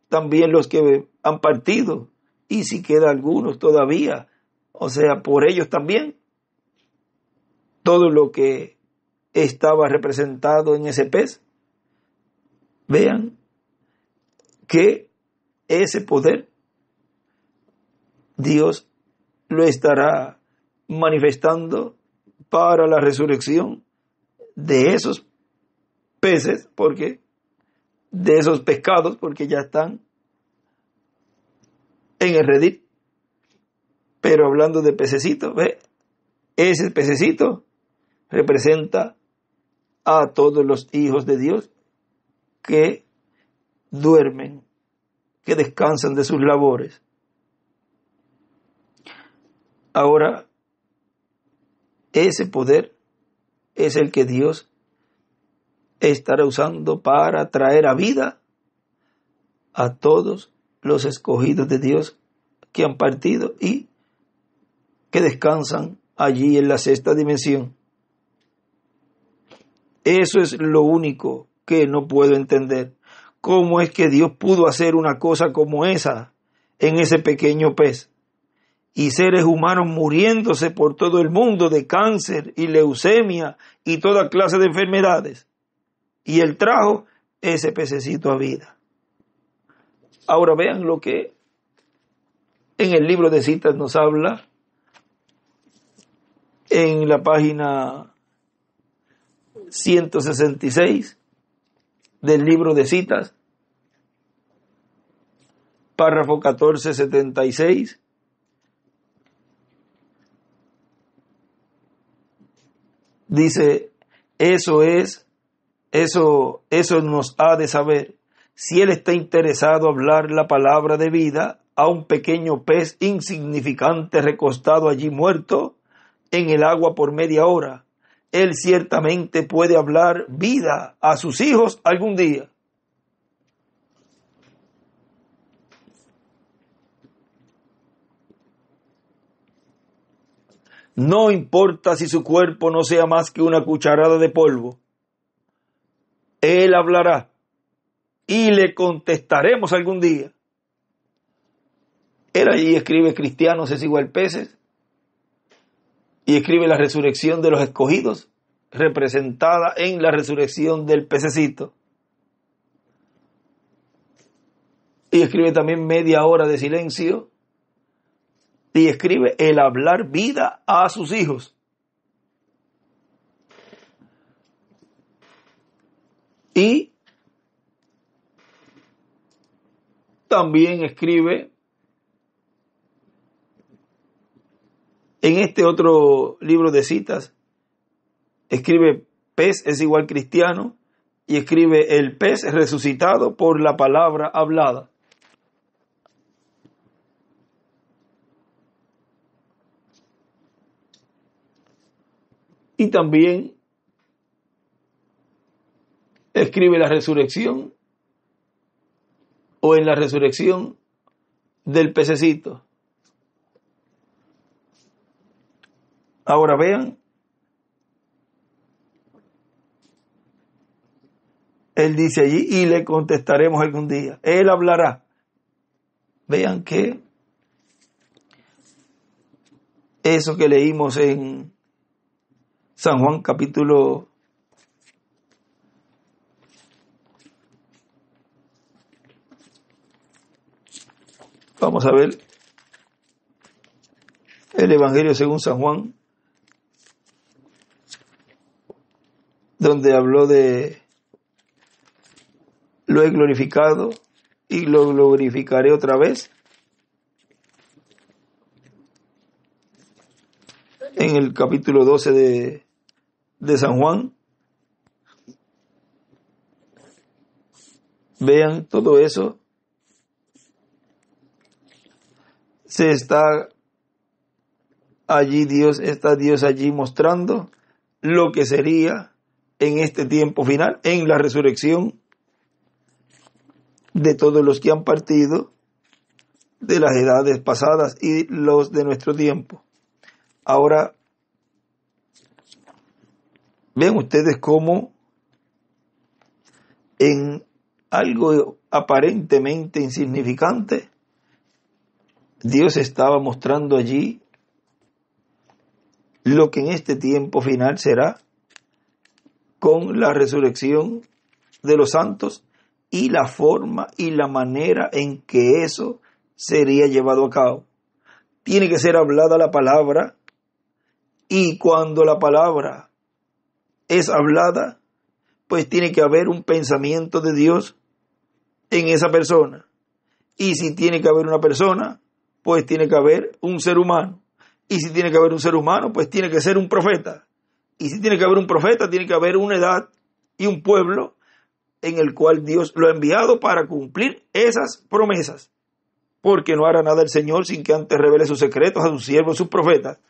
también los que han partido, y si queda algunos todavía, o sea, por ellos también, todo lo que estaba representado en ese pez, vean que ese poder Dios lo estará manifestando para la resurrección de esos peces, porque de esos pescados, porque ya están en el redil. Pero hablando de pececito, ¿ve? Ese pececito representa a todos los hijos de Dios que duermen, que descansan de sus labores. Ahora, ese poder es el que Dios estará usando para traer a vida a todos los escogidos de Dios que han partido y que descansan allí en la sexta dimensión. Eso es lo único que no puedo entender. ¿Cómo es que Dios pudo hacer una cosa como esa en ese pequeño pez? Y seres humanos muriéndose por todo el mundo de cáncer y leucemia y toda clase de enfermedades. Y Él trajo ese pececito a vida. Ahora vean lo que en el libro de citas nos habla en la página 166 del libro de citas, párrafo 1476. Dice, eso nos ha de saber si Él está interesado en hablar la palabra de vida a un pequeño pez insignificante recostado allí muerto en el agua por media hora. Él ciertamente puede hablar vida a sus hijos algún día. No importa si su cuerpo no sea más que una cucharada de polvo. Él hablará y le contestaremos algún día. Él allí escribe cristianos es igual peces y escribe la resurrección de los escogidos, representada en la resurrección del pececito. Y escribe también media hora de silencio y escribe el hablar vida a sus hijos. Y también escribe en este otro libro de citas, escribe pez es igual cristiano y escribe el pez resucitado por la palabra hablada. Y también escribe la resurrección o en la resurrección del pececito. Ahora vean, Él dice allí y le contestaremos algún día. Él hablará. Vean que eso que leímos en San Juan capítulo 1. Vamos a ver el Evangelio según San Juan, donde habló de lo he glorificado y lo glorificaré otra vez. En el capítulo 12 de San Juan. Vean todo eso. Está Dios allí mostrando lo que sería en este tiempo final, en la resurrección de todos los que han partido de las edades pasadas y los de nuestro tiempo. Ahora, ven ustedes cómo en algo aparentemente insignificante, Dios estaba mostrando allí lo que en este tiempo final será con la resurrección de los santos y la forma y la manera en que eso sería llevado a cabo. Tiene que ser hablada la palabra, y cuando la palabra es hablada, pues tiene que haber un pensamiento de Dios en esa persona. Y si tiene que haber una persona, pues tiene que haber un ser humano. Y si tiene que haber un ser humano, pues tiene que ser un profeta. Y si tiene que haber un profeta, tiene que haber una edad y un pueblo en el cual Dios lo ha enviado para cumplir esas promesas. Porque no hará nada el Señor sin que antes revele sus secretos a sus siervos, sus profetas.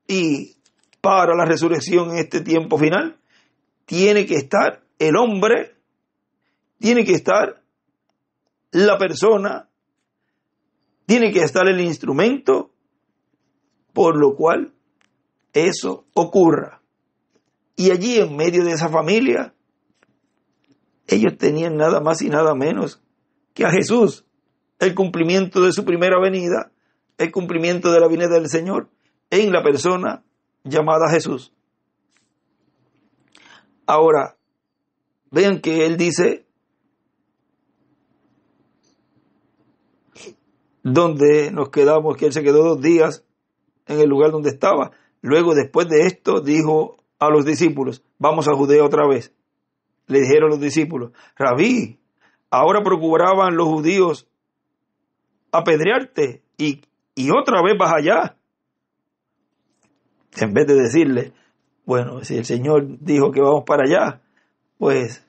Y para la resurrección en este tiempo final, tiene que estar el hombre, tiene que estar la persona, tiene que estar el instrumento por lo cual eso ocurra. Y allí en medio de esa familia, ellos tenían nada más y nada menos que a Jesús, el cumplimiento de su primera venida, el cumplimiento de la venida del Señor en la persona llamada Jesús. Ahora, vean que él dice, donde nos quedamos, que él se quedó 2 días en el lugar donde estaba. Luego, después de esto, dijo a los discípulos, vamos a Judea otra vez. Le dijeron los discípulos, Rabí, ahora procuraban los judíos apedrearte y otra vez vas allá. En vez de decirle, bueno, si el Señor dijo que vamos para allá, pues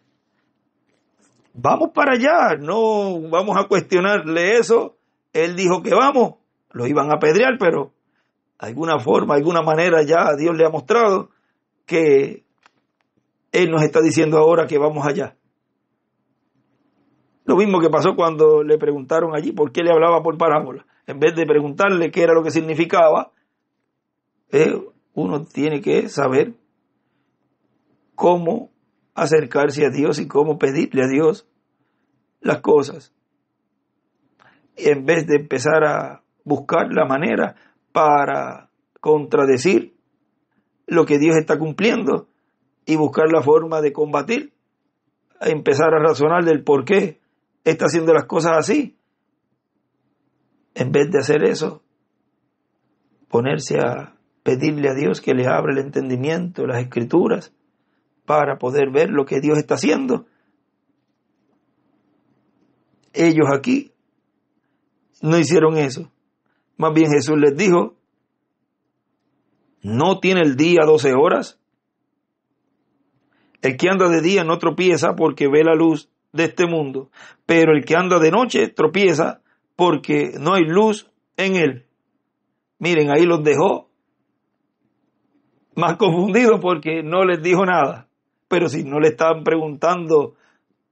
vamos para allá, no vamos a cuestionarle eso. Él dijo que vamos, lo iban a apedrear, pero de alguna forma, de alguna manera ya Dios le ha mostrado que Él nos está diciendo ahora que vamos allá. Lo mismo que pasó cuando le preguntaron allí por qué le hablaba por parábola. En vez de preguntarle qué era lo que significaba, uno tiene que saber cómo acercarse a Dios y cómo pedirle a Dios las cosas. En vez de empezar a buscar la manera para contradecir lo que Dios está cumpliendo y buscar la forma de combatir, a empezar a razonar del por qué está haciendo las cosas así. En vez de hacer eso, ponerse a pedirle a Dios que le abra el entendimiento, las escrituras, para poder ver lo que Dios está haciendo. Ellos aquí no hicieron eso. Más bien Jesús les dijo, ¿no tiene el día 12 horas? El que anda de día no tropieza porque ve la luz de este mundo, pero el que anda de noche tropieza porque no hay luz en él. Miren, ahí los dejó más confundidos porque no les dijo nada. Pero si no le están preguntando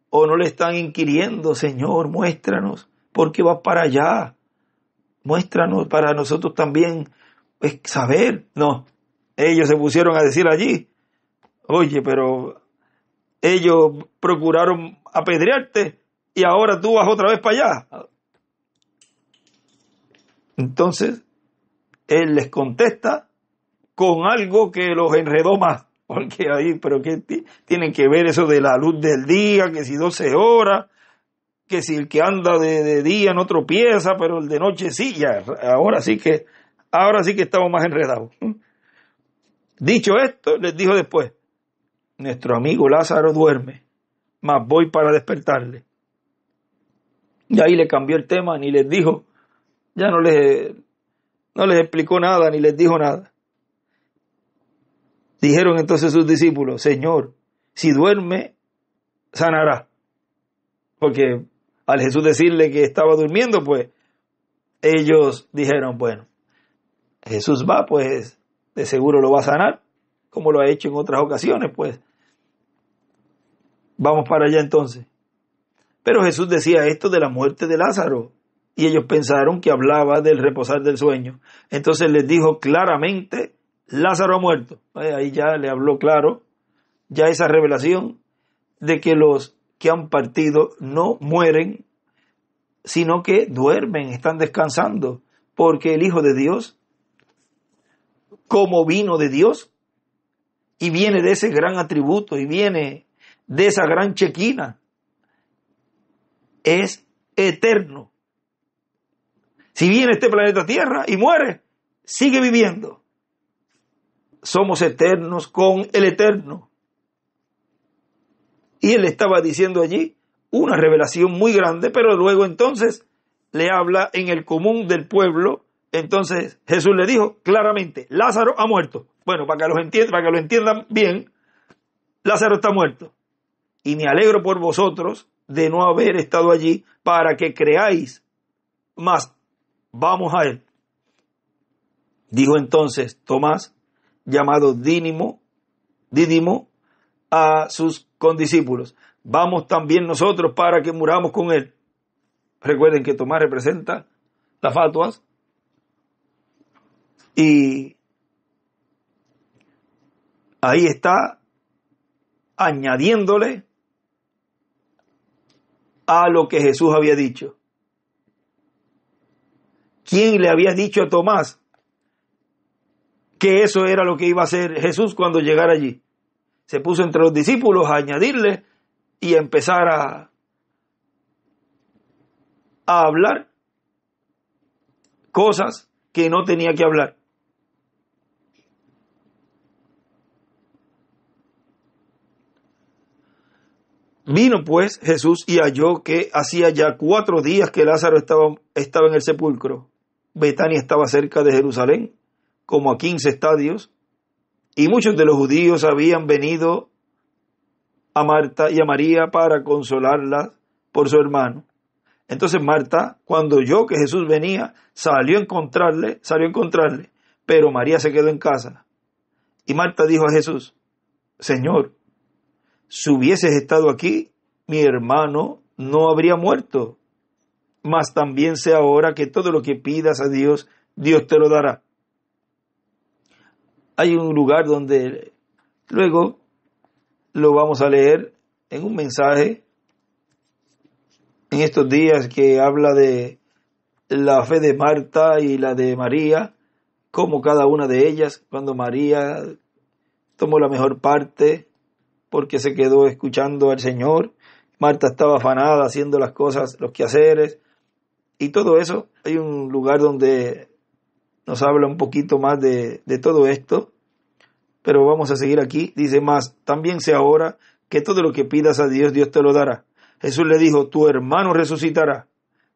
o no le están inquiriendo, Señor, muéstranos, ¿por qué vas para allá? Muéstranos para nosotros también saber. No, ellos se pusieron a decir allí, oye, pero ellos procuraron apedrearte y ahora tú vas otra vez para allá. Entonces, él les contesta con algo que los enredó más. Porque ahí, pero ¿qué tienen que ver eso de la luz del día? Que si 12 horas, que si el que anda de día no tropieza, pero el de noche sí, ya, ahora sí que estamos más enredados. Dicho esto, les dijo después, nuestro amigo Lázaro duerme, mas voy para despertarle. Y ahí le cambió el tema, ni les dijo, ya no les explicó nada, ni les dijo nada. Dijeron entonces sus discípulos, Señor, si duerme, sanará. Porque al Jesús decirle que estaba durmiendo, pues ellos dijeron, bueno, Jesús va, pues de seguro lo va a sanar, como lo ha hecho en otras ocasiones, pues vamos para allá entonces. Pero Jesús decía esto de la muerte de Lázaro, y ellos pensaron que hablaba del reposar del sueño. Entonces les dijo claramente, Lázaro ha muerto. Ahí ya le habló claro, ya esa revelación de que los que han partido no mueren, sino que duermen, están descansando, porque el Hijo de Dios, como vino de Dios, y viene de ese gran atributo, y viene de esa gran chequina, es eterno. Si viene a este planeta Tierra y muere, sigue viviendo. Somos eternos con el eterno. Y él estaba diciendo allí una revelación muy grande, pero luego entonces le habla en el común del pueblo. Entonces Jesús le dijo claramente, Lázaro ha muerto. Bueno, para que lo entiendan bien, Lázaro está muerto. Y me alegro por vosotros de no haber estado allí para que creáis, mas vamos a él. Dijo entonces Tomás, llamado Dídimo, a sus condiscípulos, vamos también nosotros para que muramos con él. Recuerden que Tomás representa las fatuas Y ahí está añadiéndole a lo que Jesús había dicho. ¿Quién le había dicho a Tomás que eso era lo que iba a hacer Jesús cuando llegara allí? Se puso entre los discípulos a añadirle y a empezar a hablar cosas que no tenía que hablar. Vino pues Jesús y halló que hacía ya 4 días que Lázaro estaba en el sepulcro. Betania estaba cerca de Jerusalén, como a 15 estadios, y muchos de los judíos habían venido a Marta y a María para consolarlas por su hermano. Entonces Marta, cuando oyó que Jesús venía, salió a encontrarle, pero María se quedó en casa. Y Marta dijo a Jesús: Señor, si hubieses estado aquí, mi hermano no habría muerto. Mas también sé ahora que todo lo que pidas a Dios, Dios te lo dará. Hay un lugar donde luego lo vamos a leer en un mensaje en estos días que habla de la fe de Marta y la de María, como cada una de ellas, cuando María tomó la mejor parte porque se quedó escuchando al Señor, Marta estaba afanada haciendo las cosas, los quehaceres y todo eso. Hay un lugar donde nos habla un poquito más de todo esto, pero vamos a seguir aquí. Dice más: también sé ahora que todo lo que pidas a Dios, Dios te lo dará. Jesús le dijo: tu hermano resucitará.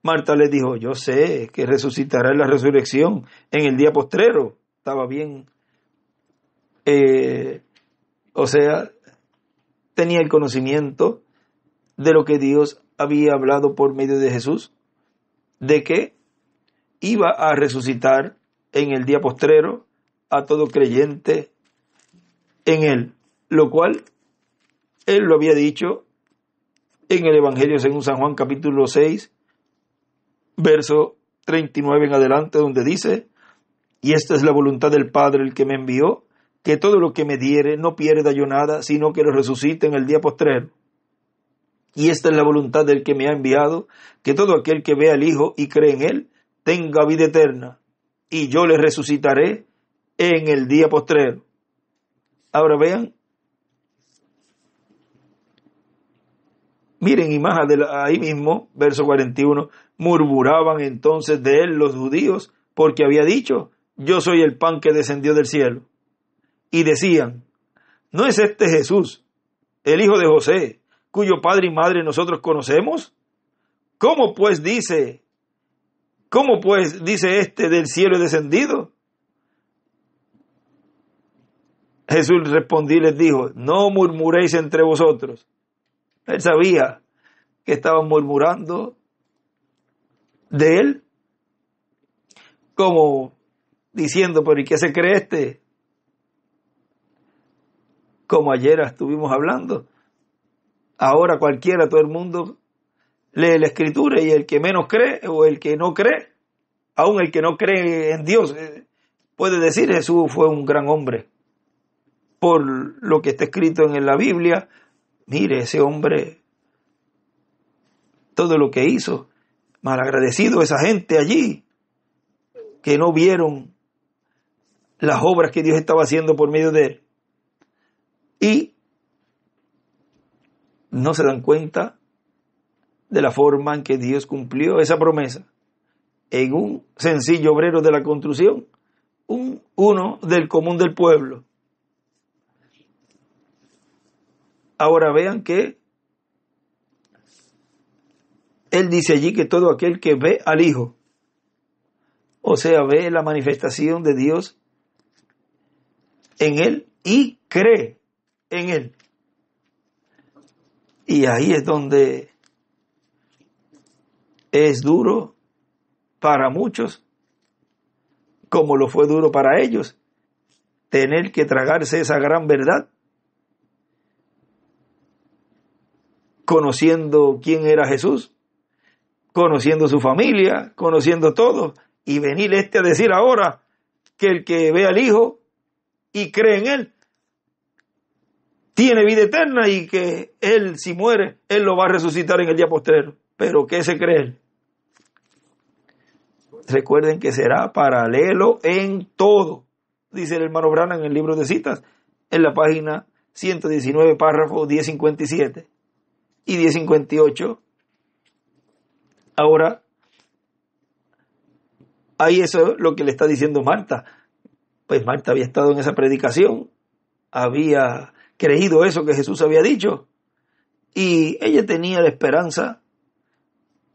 Marta le dijo: yo sé que resucitará en la resurrección en el día postrero. Estaba bien, tenía el conocimiento de lo que Dios había hablado por medio de Jesús, de que iba a resucitar en el día postrero a todo creyente en él, lo cual él lo había dicho en el Evangelio según San Juan capítulo 6, verso 39 en adelante, donde dice: y esta es la voluntad del Padre, el que me envió, que todo lo que me diere no pierda yo nada, sino que lo resucite en el día postrero. Y esta es la voluntad del que me ha enviado, que todo aquel que vea al Hijo y cree en él, tenga vida eterna, y yo le resucitaré en el día postrero. Ahora vean, miren, y más ahí mismo, verso 41, murmuraban entonces de él los judíos, porque había dicho: yo soy el pan que descendió del cielo. Y decían: ¿no es este Jesús, el hijo de José, cuyo padre y madre nosotros conocemos? ¿Cómo pues dice este: del cielo he descendido? Jesús respondió y les dijo: no murmuréis entre vosotros. Él sabía que estaban murmurando de él, como diciendo: pero ¿y qué se cree este? Como ayer estuvimos hablando, ahora cualquiera, todo el mundo lee la Escritura, y el que menos cree o el que no cree, aún el que no cree en Dios, puede decir: Jesús fue un gran hombre por lo que está escrito en la Biblia. Mire, ese hombre, todo lo que hizo, malagradecido esa gente allí que no vieron las obras que Dios estaba haciendo por medio de él, y no se dan cuenta de la forma en que Dios cumplió esa promesa en un sencillo obrero de la construcción, uno del común del pueblo. Ahora vean que él dice allí que todo aquel que ve al Hijo, o sea, ve la manifestación de Dios en él y cree en él. Y ahí es donde es duro para muchos, como lo fue duro para ellos, tener que tragarse esa gran verdad, conociendo quién era Jesús, conociendo su familia, conociendo todo, y venir a decir ahora que el que ve al Hijo y cree en Él tiene vida eterna y que Él, si muere, Él lo va a resucitar en el día postrero. Pero ¿qué se cree Él? Recuerden que será paralelo en todo, dice el hermano Branham en el libro de citas, en la página 119, párrafo 1057 y 1058. Ahora, ahí eso es lo que le está diciendo Marta. Pues Marta había estado en esa predicación, había creído eso que Jesús había dicho, y ella tenía la esperanza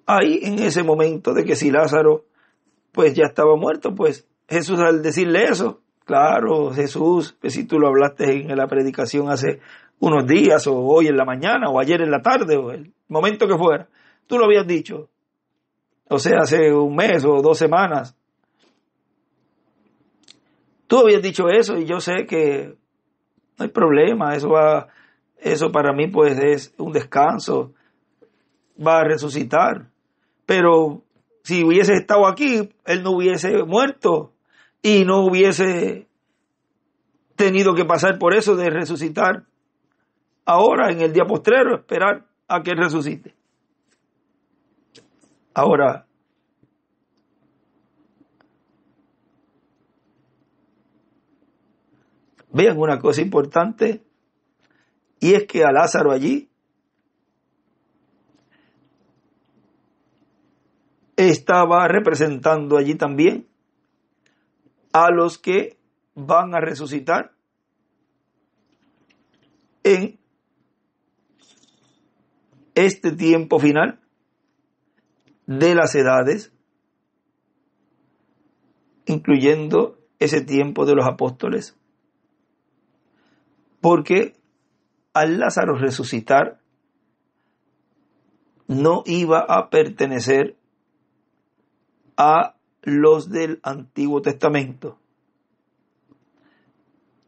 ahí en ese momento de que si Lázaro pues ya estaba muerto, pues Jesús al decirle eso, claro, Jesús, pues si tú lo hablaste en la predicación hace unos días, o hoy en la mañana, o ayer en la tarde, o el momento que fuera, tú lo habías dicho, o sea, hace un mes o 2 semanas, tú habías dicho eso y yo sé que no hay problema, eso para mí pues es un descanso, va a resucitar, pero si hubiese estado aquí, él no hubiese muerto y no hubiese tenido que pasar por eso de resucitar ahora en el día postrero, esperar a que él resucite. Ahora, vean una cosa importante, y es que a Lázaro allí estaba representando allí también a los que van a resucitar en este tiempo final de las edades, incluyendo ese tiempo de los apóstoles, porque al Lázaro resucitar no iba a pertenecer a los del Antiguo Testamento.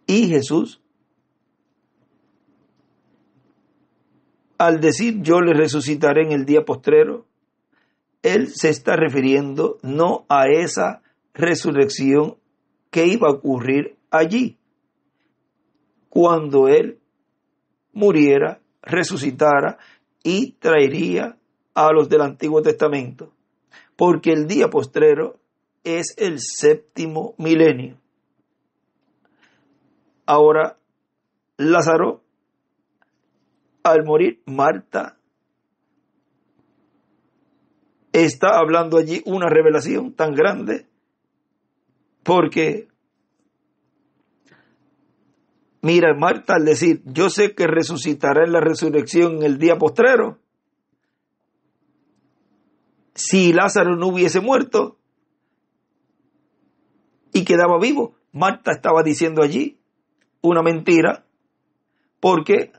Y Jesús, al decir yo le resucitaré en el día postrero, él se está refiriendo no a esa resurrección que iba a ocurrir allí, cuando él muriera, resucitara y traería a los del Antiguo Testamento, porque el día postrero es el 7º milenio. Ahora, Lázaro, al morir, Marta está hablando allí una revelación tan grande, porque mira, Marta al decir yo sé que resucitará en la resurrección en el día postrero, si Lázaro no hubiese muerto y quedaba vivo, Marta estaba diciendo allí una mentira, porque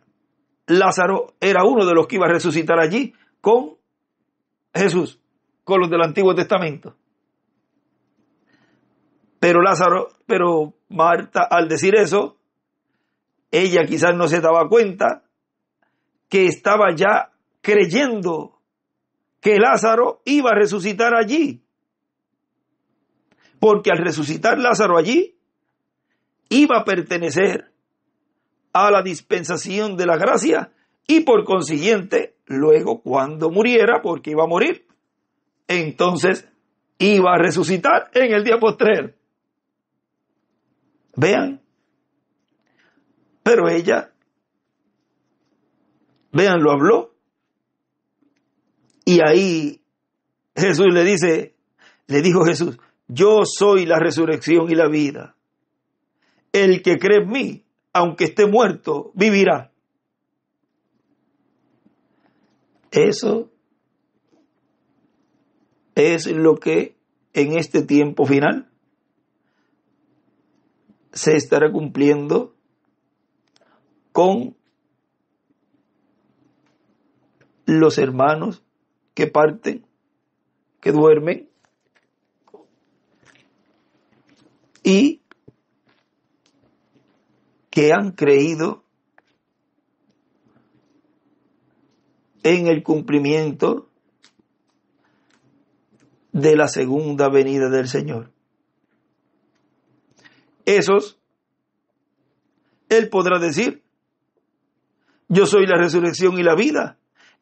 Lázaro era uno de los que iba a resucitar allí con Jesús, con los del Antiguo Testamento. Pero Marta, al decir eso, ella quizás no se daba cuenta que estaba ya creyendo que Lázaro iba a resucitar allí. Porque al resucitar Lázaro allí, iba a pertenecer a la dispensación de la gracia y por consiguiente, luego cuando muriera, porque iba a morir, entonces iba a resucitar en el día postrero. Vean, pero ella, vean, lo habló y ahí Jesús le dijo Jesús, yo soy la resurrección y la vida. El que cree en mí, aunque esté muerto, vivirá. Eso es lo que en este tiempo final se estará cumpliendo con los hermanos que parten, que duermen y que han creído en el cumplimiento de la segunda venida del Señor. esos, él podrá decir: yo soy la resurrección y la vida.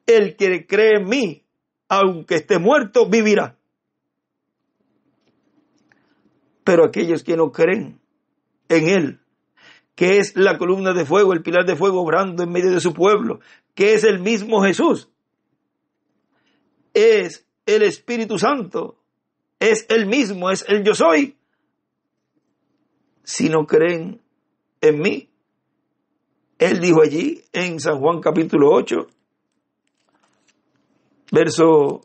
El que cree en mí, aunque esté muerto, vivirá. Pero aquellos que no creen en él, que es la columna de fuego, el pilar de fuego obrando en medio de su pueblo, que es el mismo Jesús, es el Espíritu Santo, es el mismo, es el yo soy. Si no creen en mí, él dijo allí en San Juan capítulo 8, verso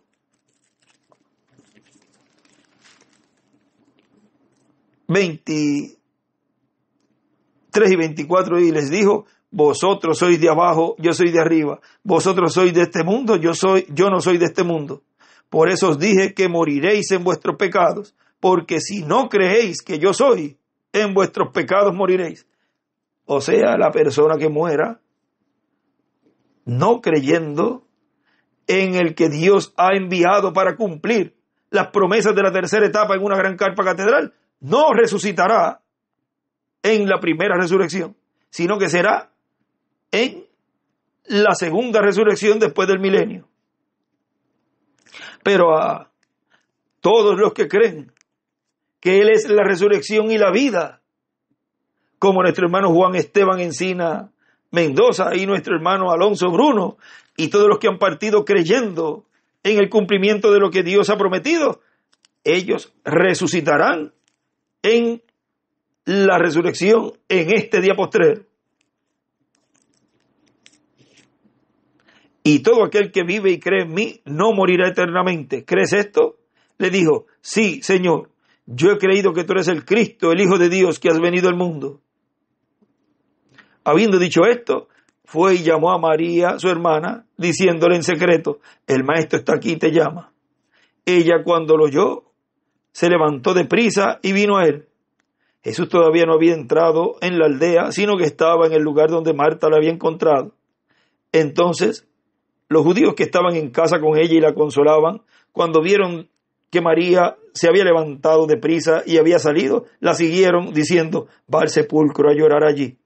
23 y 24, y les dijo: vosotros sois de abajo, yo soy de arriba. Vosotros sois de este mundo, yo no soy de este mundo. Por eso os dije que moriréis en vuestros pecados, porque si no creéis que yo soy, en vuestros pecados moriréis. O sea, la persona que muera no creyendo en el que Dios ha enviado para cumplir las promesas de la tercera etapa en una gran carpa catedral, no resucitará en la primera resurrección, sino que será en la segunda resurrección después del milenio. Pero a todos los que creen que Él es la resurrección y la vida, como nuestro hermano Juan Esteban Encina Mendoza y nuestro hermano Alonso Bruno, y todos los que han partido creyendo en el cumplimiento de lo que Dios ha prometido, ellos resucitarán en la resurrección en este día postrero. Y todo aquel que vive y cree en mí no morirá eternamente. ¿Crees esto? Le dijo: sí, Señor, yo he creído que tú eres el Cristo, el Hijo de Dios, que has venido al mundo. Habiendo dicho esto, fue y llamó a María, su hermana, diciéndole en secreto: el maestro está aquí y te llama. Ella, cuando lo oyó, se levantó de prisa y vino a él. Jesús todavía no había entrado en la aldea, sino que estaba en el lugar donde Marta la había encontrado. Entonces, los judíos que estaban en casa con ella y la consolaban, cuando vieron que María se había levantado de prisa y había salido, la siguieron diciendo: va al sepulcro a llorar allí.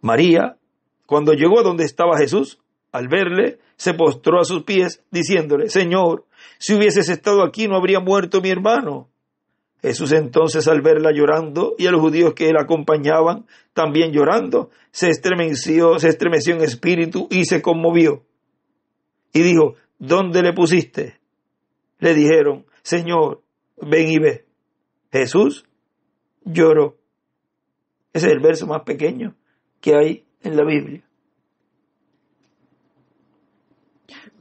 María, cuando llegó a donde estaba Jesús, al verle, se postró a sus pies, diciéndole: Señor, si hubieses estado aquí, no habría muerto mi hermano. Jesús entonces, al verla llorando, y a los judíos que la acompañaban también llorando, se estremeció en espíritu y se conmovió. Y dijo: ¿dónde le pusiste? Le dijeron: Señor, ven y ve. Jesús lloró. Ese es el verso más pequeño que hay en la Biblia.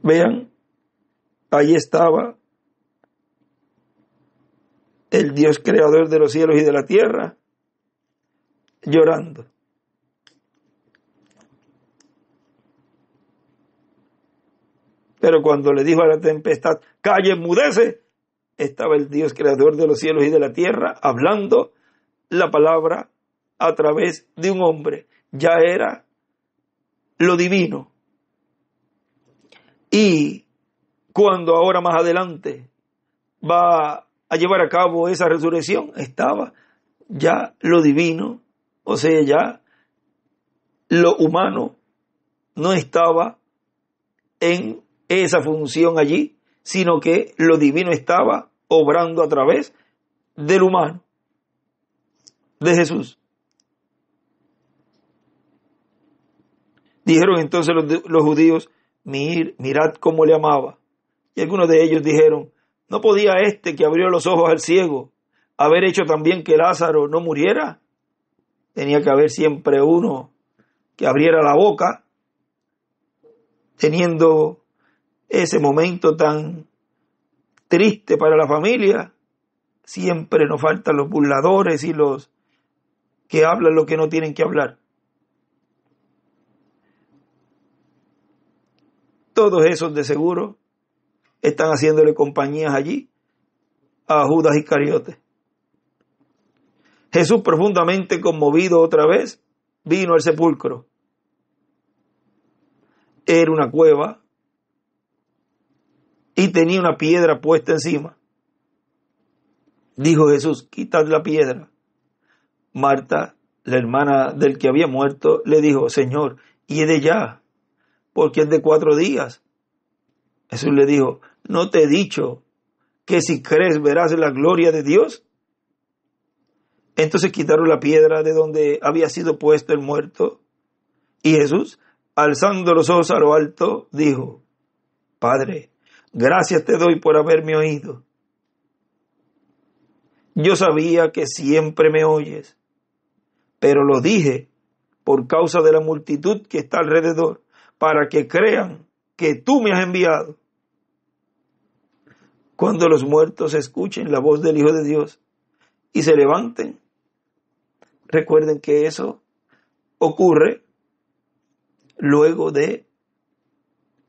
Vean, ahí estaba el Dios creador de los cielos y de la tierra, llorando. Pero cuando le dijo a la tempestad: calla, enmudece, estaba el Dios creador de los cielos y de la tierra hablando la palabra a través de un hombre. Ya era lo divino. Y cuando ahora más adelante va a llevar a cabo esa resurrección, estaba ya lo divino, o sea, ya lo humano no estaba en esa función allí, sino que lo divino estaba obrando a través del humano, de Jesús. Dijeron entonces los judíos: mirad cómo le amaba. Y algunos de ellos dijeron: ¿no podía este que abrió los ojos al ciego haber hecho también que Lázaro no muriera? Tenía que haber siempre uno que abriera la boca, teniendo ese momento tan triste para la familia. Siempre nos faltan los burladores y los que hablan lo que no tienen que hablar. Todos esos de seguro están haciéndole compañías allí a Judas Iscariote. Jesús, profundamente conmovido otra vez, vino al sepulcro. Era una cueva y tenía una piedra puesta encima. Dijo Jesús: quitad la piedra. Marta, la hermana del que había muerto, le dijo: Señor, hiede ya, porque es de 4 días. Jesús le dijo: ¿no te he dicho que si crees verás la gloria de Dios? Entonces quitaron la piedra de donde había sido puesto el muerto. Y Jesús, alzando los ojos a lo alto, dijo: Padre, gracias te doy por haberme oído. Yo sabía que siempre me oyes, pero lo dije por causa de la multitud que está alrededor, para que crean que tú me has enviado. Cuando los muertos escuchen la voz del Hijo de Dios y se levanten, recuerden que eso ocurre luego de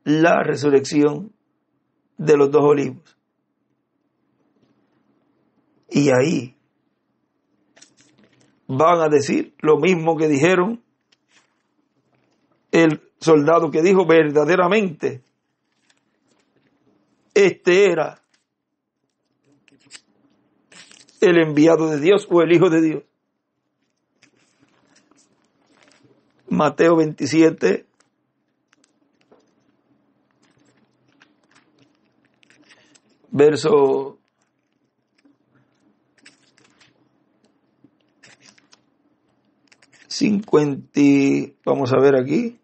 la resurrección de los 2 olivos. Y ahí van a decir lo mismo que dijeron el soldado que dijo: verdaderamente este era el enviado de Dios o el Hijo de Dios. Mateo 27, verso 50, vamos a ver aquí,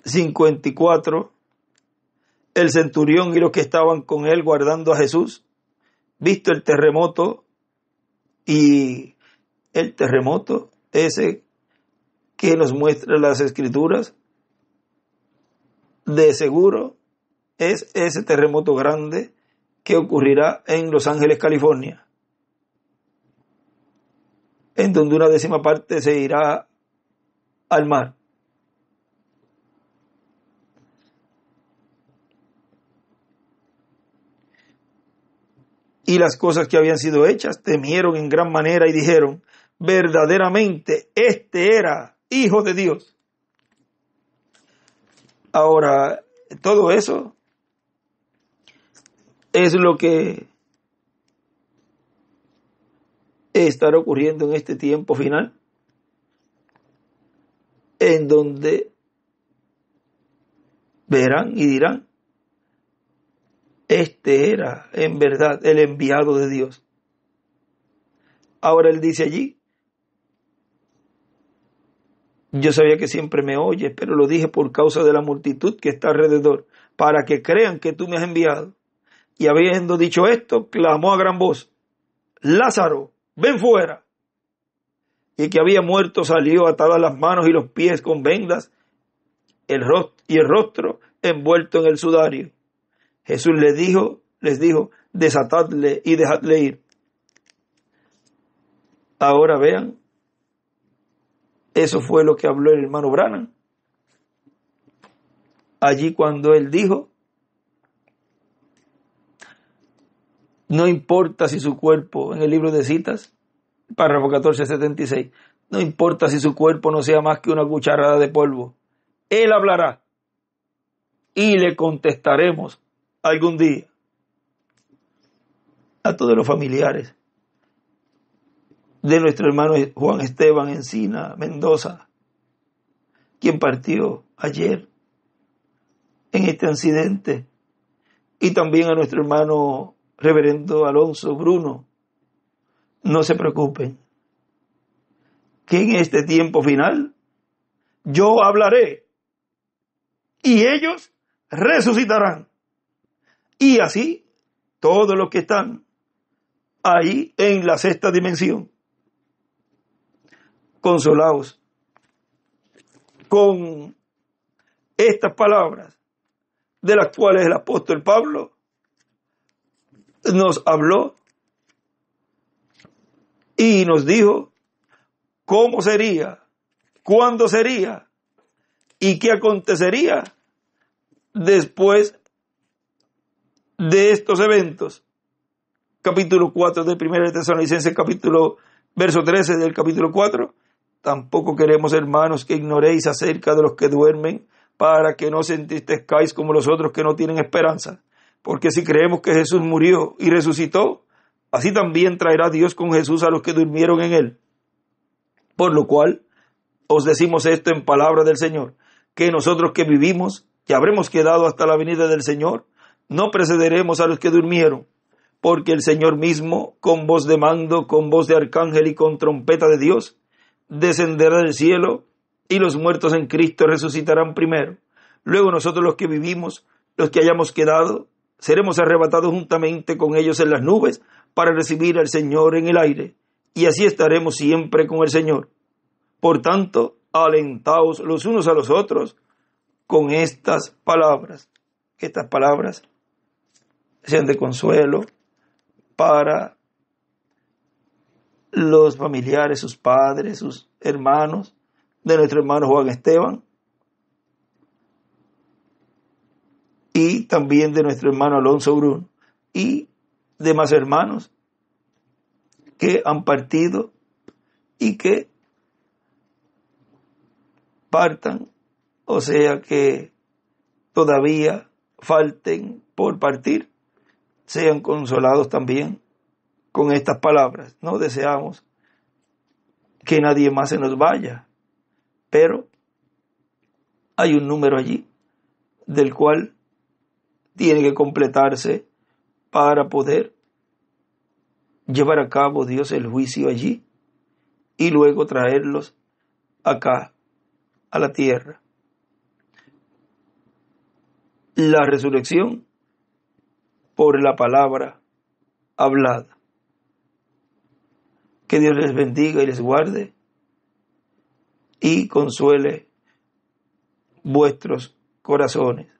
54. El centurión y los que estaban con él guardando a Jesús, visto el terremoto, y el terremoto ese que nos muestra las Escrituras, de seguro es ese terremoto grande que ocurrirá en Los Ángeles, California, en donde una 10ª parte se irá al mar. Y las cosas que habían sido hechas temieron en gran manera y dijeron: verdaderamente este era Hijo de Dios. Ahora, todo eso es lo que estará ocurriendo en este tiempo final, en donde verán y dirán: este era en verdad el enviado de Dios. Ahora él dice allí: yo sabía que siempre me oyes, pero lo dije por causa de la multitud que está alrededor, para que crean que tú me has enviado. Y habiendo dicho esto, clamó a gran voz: Lázaro, ven fuera. Y el que había muerto salió, atadas las manos y los pies con vendas, el rostro envuelto en el sudario. Jesús les dijo: desatadle y dejadle ir. Ahora vean, eso fue lo que habló el hermano Branham allí cuando él dijo: no importa si su cuerpo, en el libro de citas, párrafo 1476, no importa si su cuerpo no sea más que una cucharada de polvo, él hablará y le contestaremos algún día. A todos los familiares de nuestro hermano Juan Esteban Encina Mendoza, quien partió ayer en este accidente, y también a nuestro hermano reverendo Alonso Bruno, no se preocupen, que en este tiempo final yo hablaré y ellos resucitarán. Y así todos los que están ahí en la 6ª dimensión, consolaos con estas palabras de las cuales el apóstol Pablo nos habló y nos dijo cómo sería, cuándo sería y qué acontecería después de estos eventos. Capítulo 4 de 1 Tesalonicenses, verso 13 del capítulo 4. Tampoco queremos, hermanos, que ignoréis acerca de los que duermen, para que no se entristezcáis como los otros que no tienen esperanza. Porque si creemos que Jesús murió y resucitó, así también traerá Dios con Jesús a los que durmieron en él. Por lo cual os decimos esto en palabra del Señor, que nosotros que vivimos, que habremos quedado hasta la venida del Señor, no precederemos a los que durmieron, porque el Señor mismo, con voz de mando, con voz de arcángel y con trompeta de Dios, descenderá del cielo, y los muertos en Cristo resucitarán primero. Luego nosotros los que vivimos, los que hayamos quedado, seremos arrebatados juntamente con ellos en las nubes para recibir al Señor en el aire, y así estaremos siempre con el Señor. Por tanto, alentaos los unos a los otros con estas palabras. Que estas palabras sean de consuelo para los familiares, sus padres, sus hermanos, de nuestro hermano Juan Esteban, y también de nuestro hermano Alonso Bruno, y demás hermanos que han partido y que partan, o sea que todavía falten por partir, sean consolados también con estas palabras. No deseamos que nadie más se nos vaya, pero hay un número allí del cual tiene que completarse para poder llevar a cabo Dios el juicio allí y luego traerlos acá a la tierra. La resurrección por la palabra hablada. Que Dios les bendiga y les guarde y consuele vuestros corazones.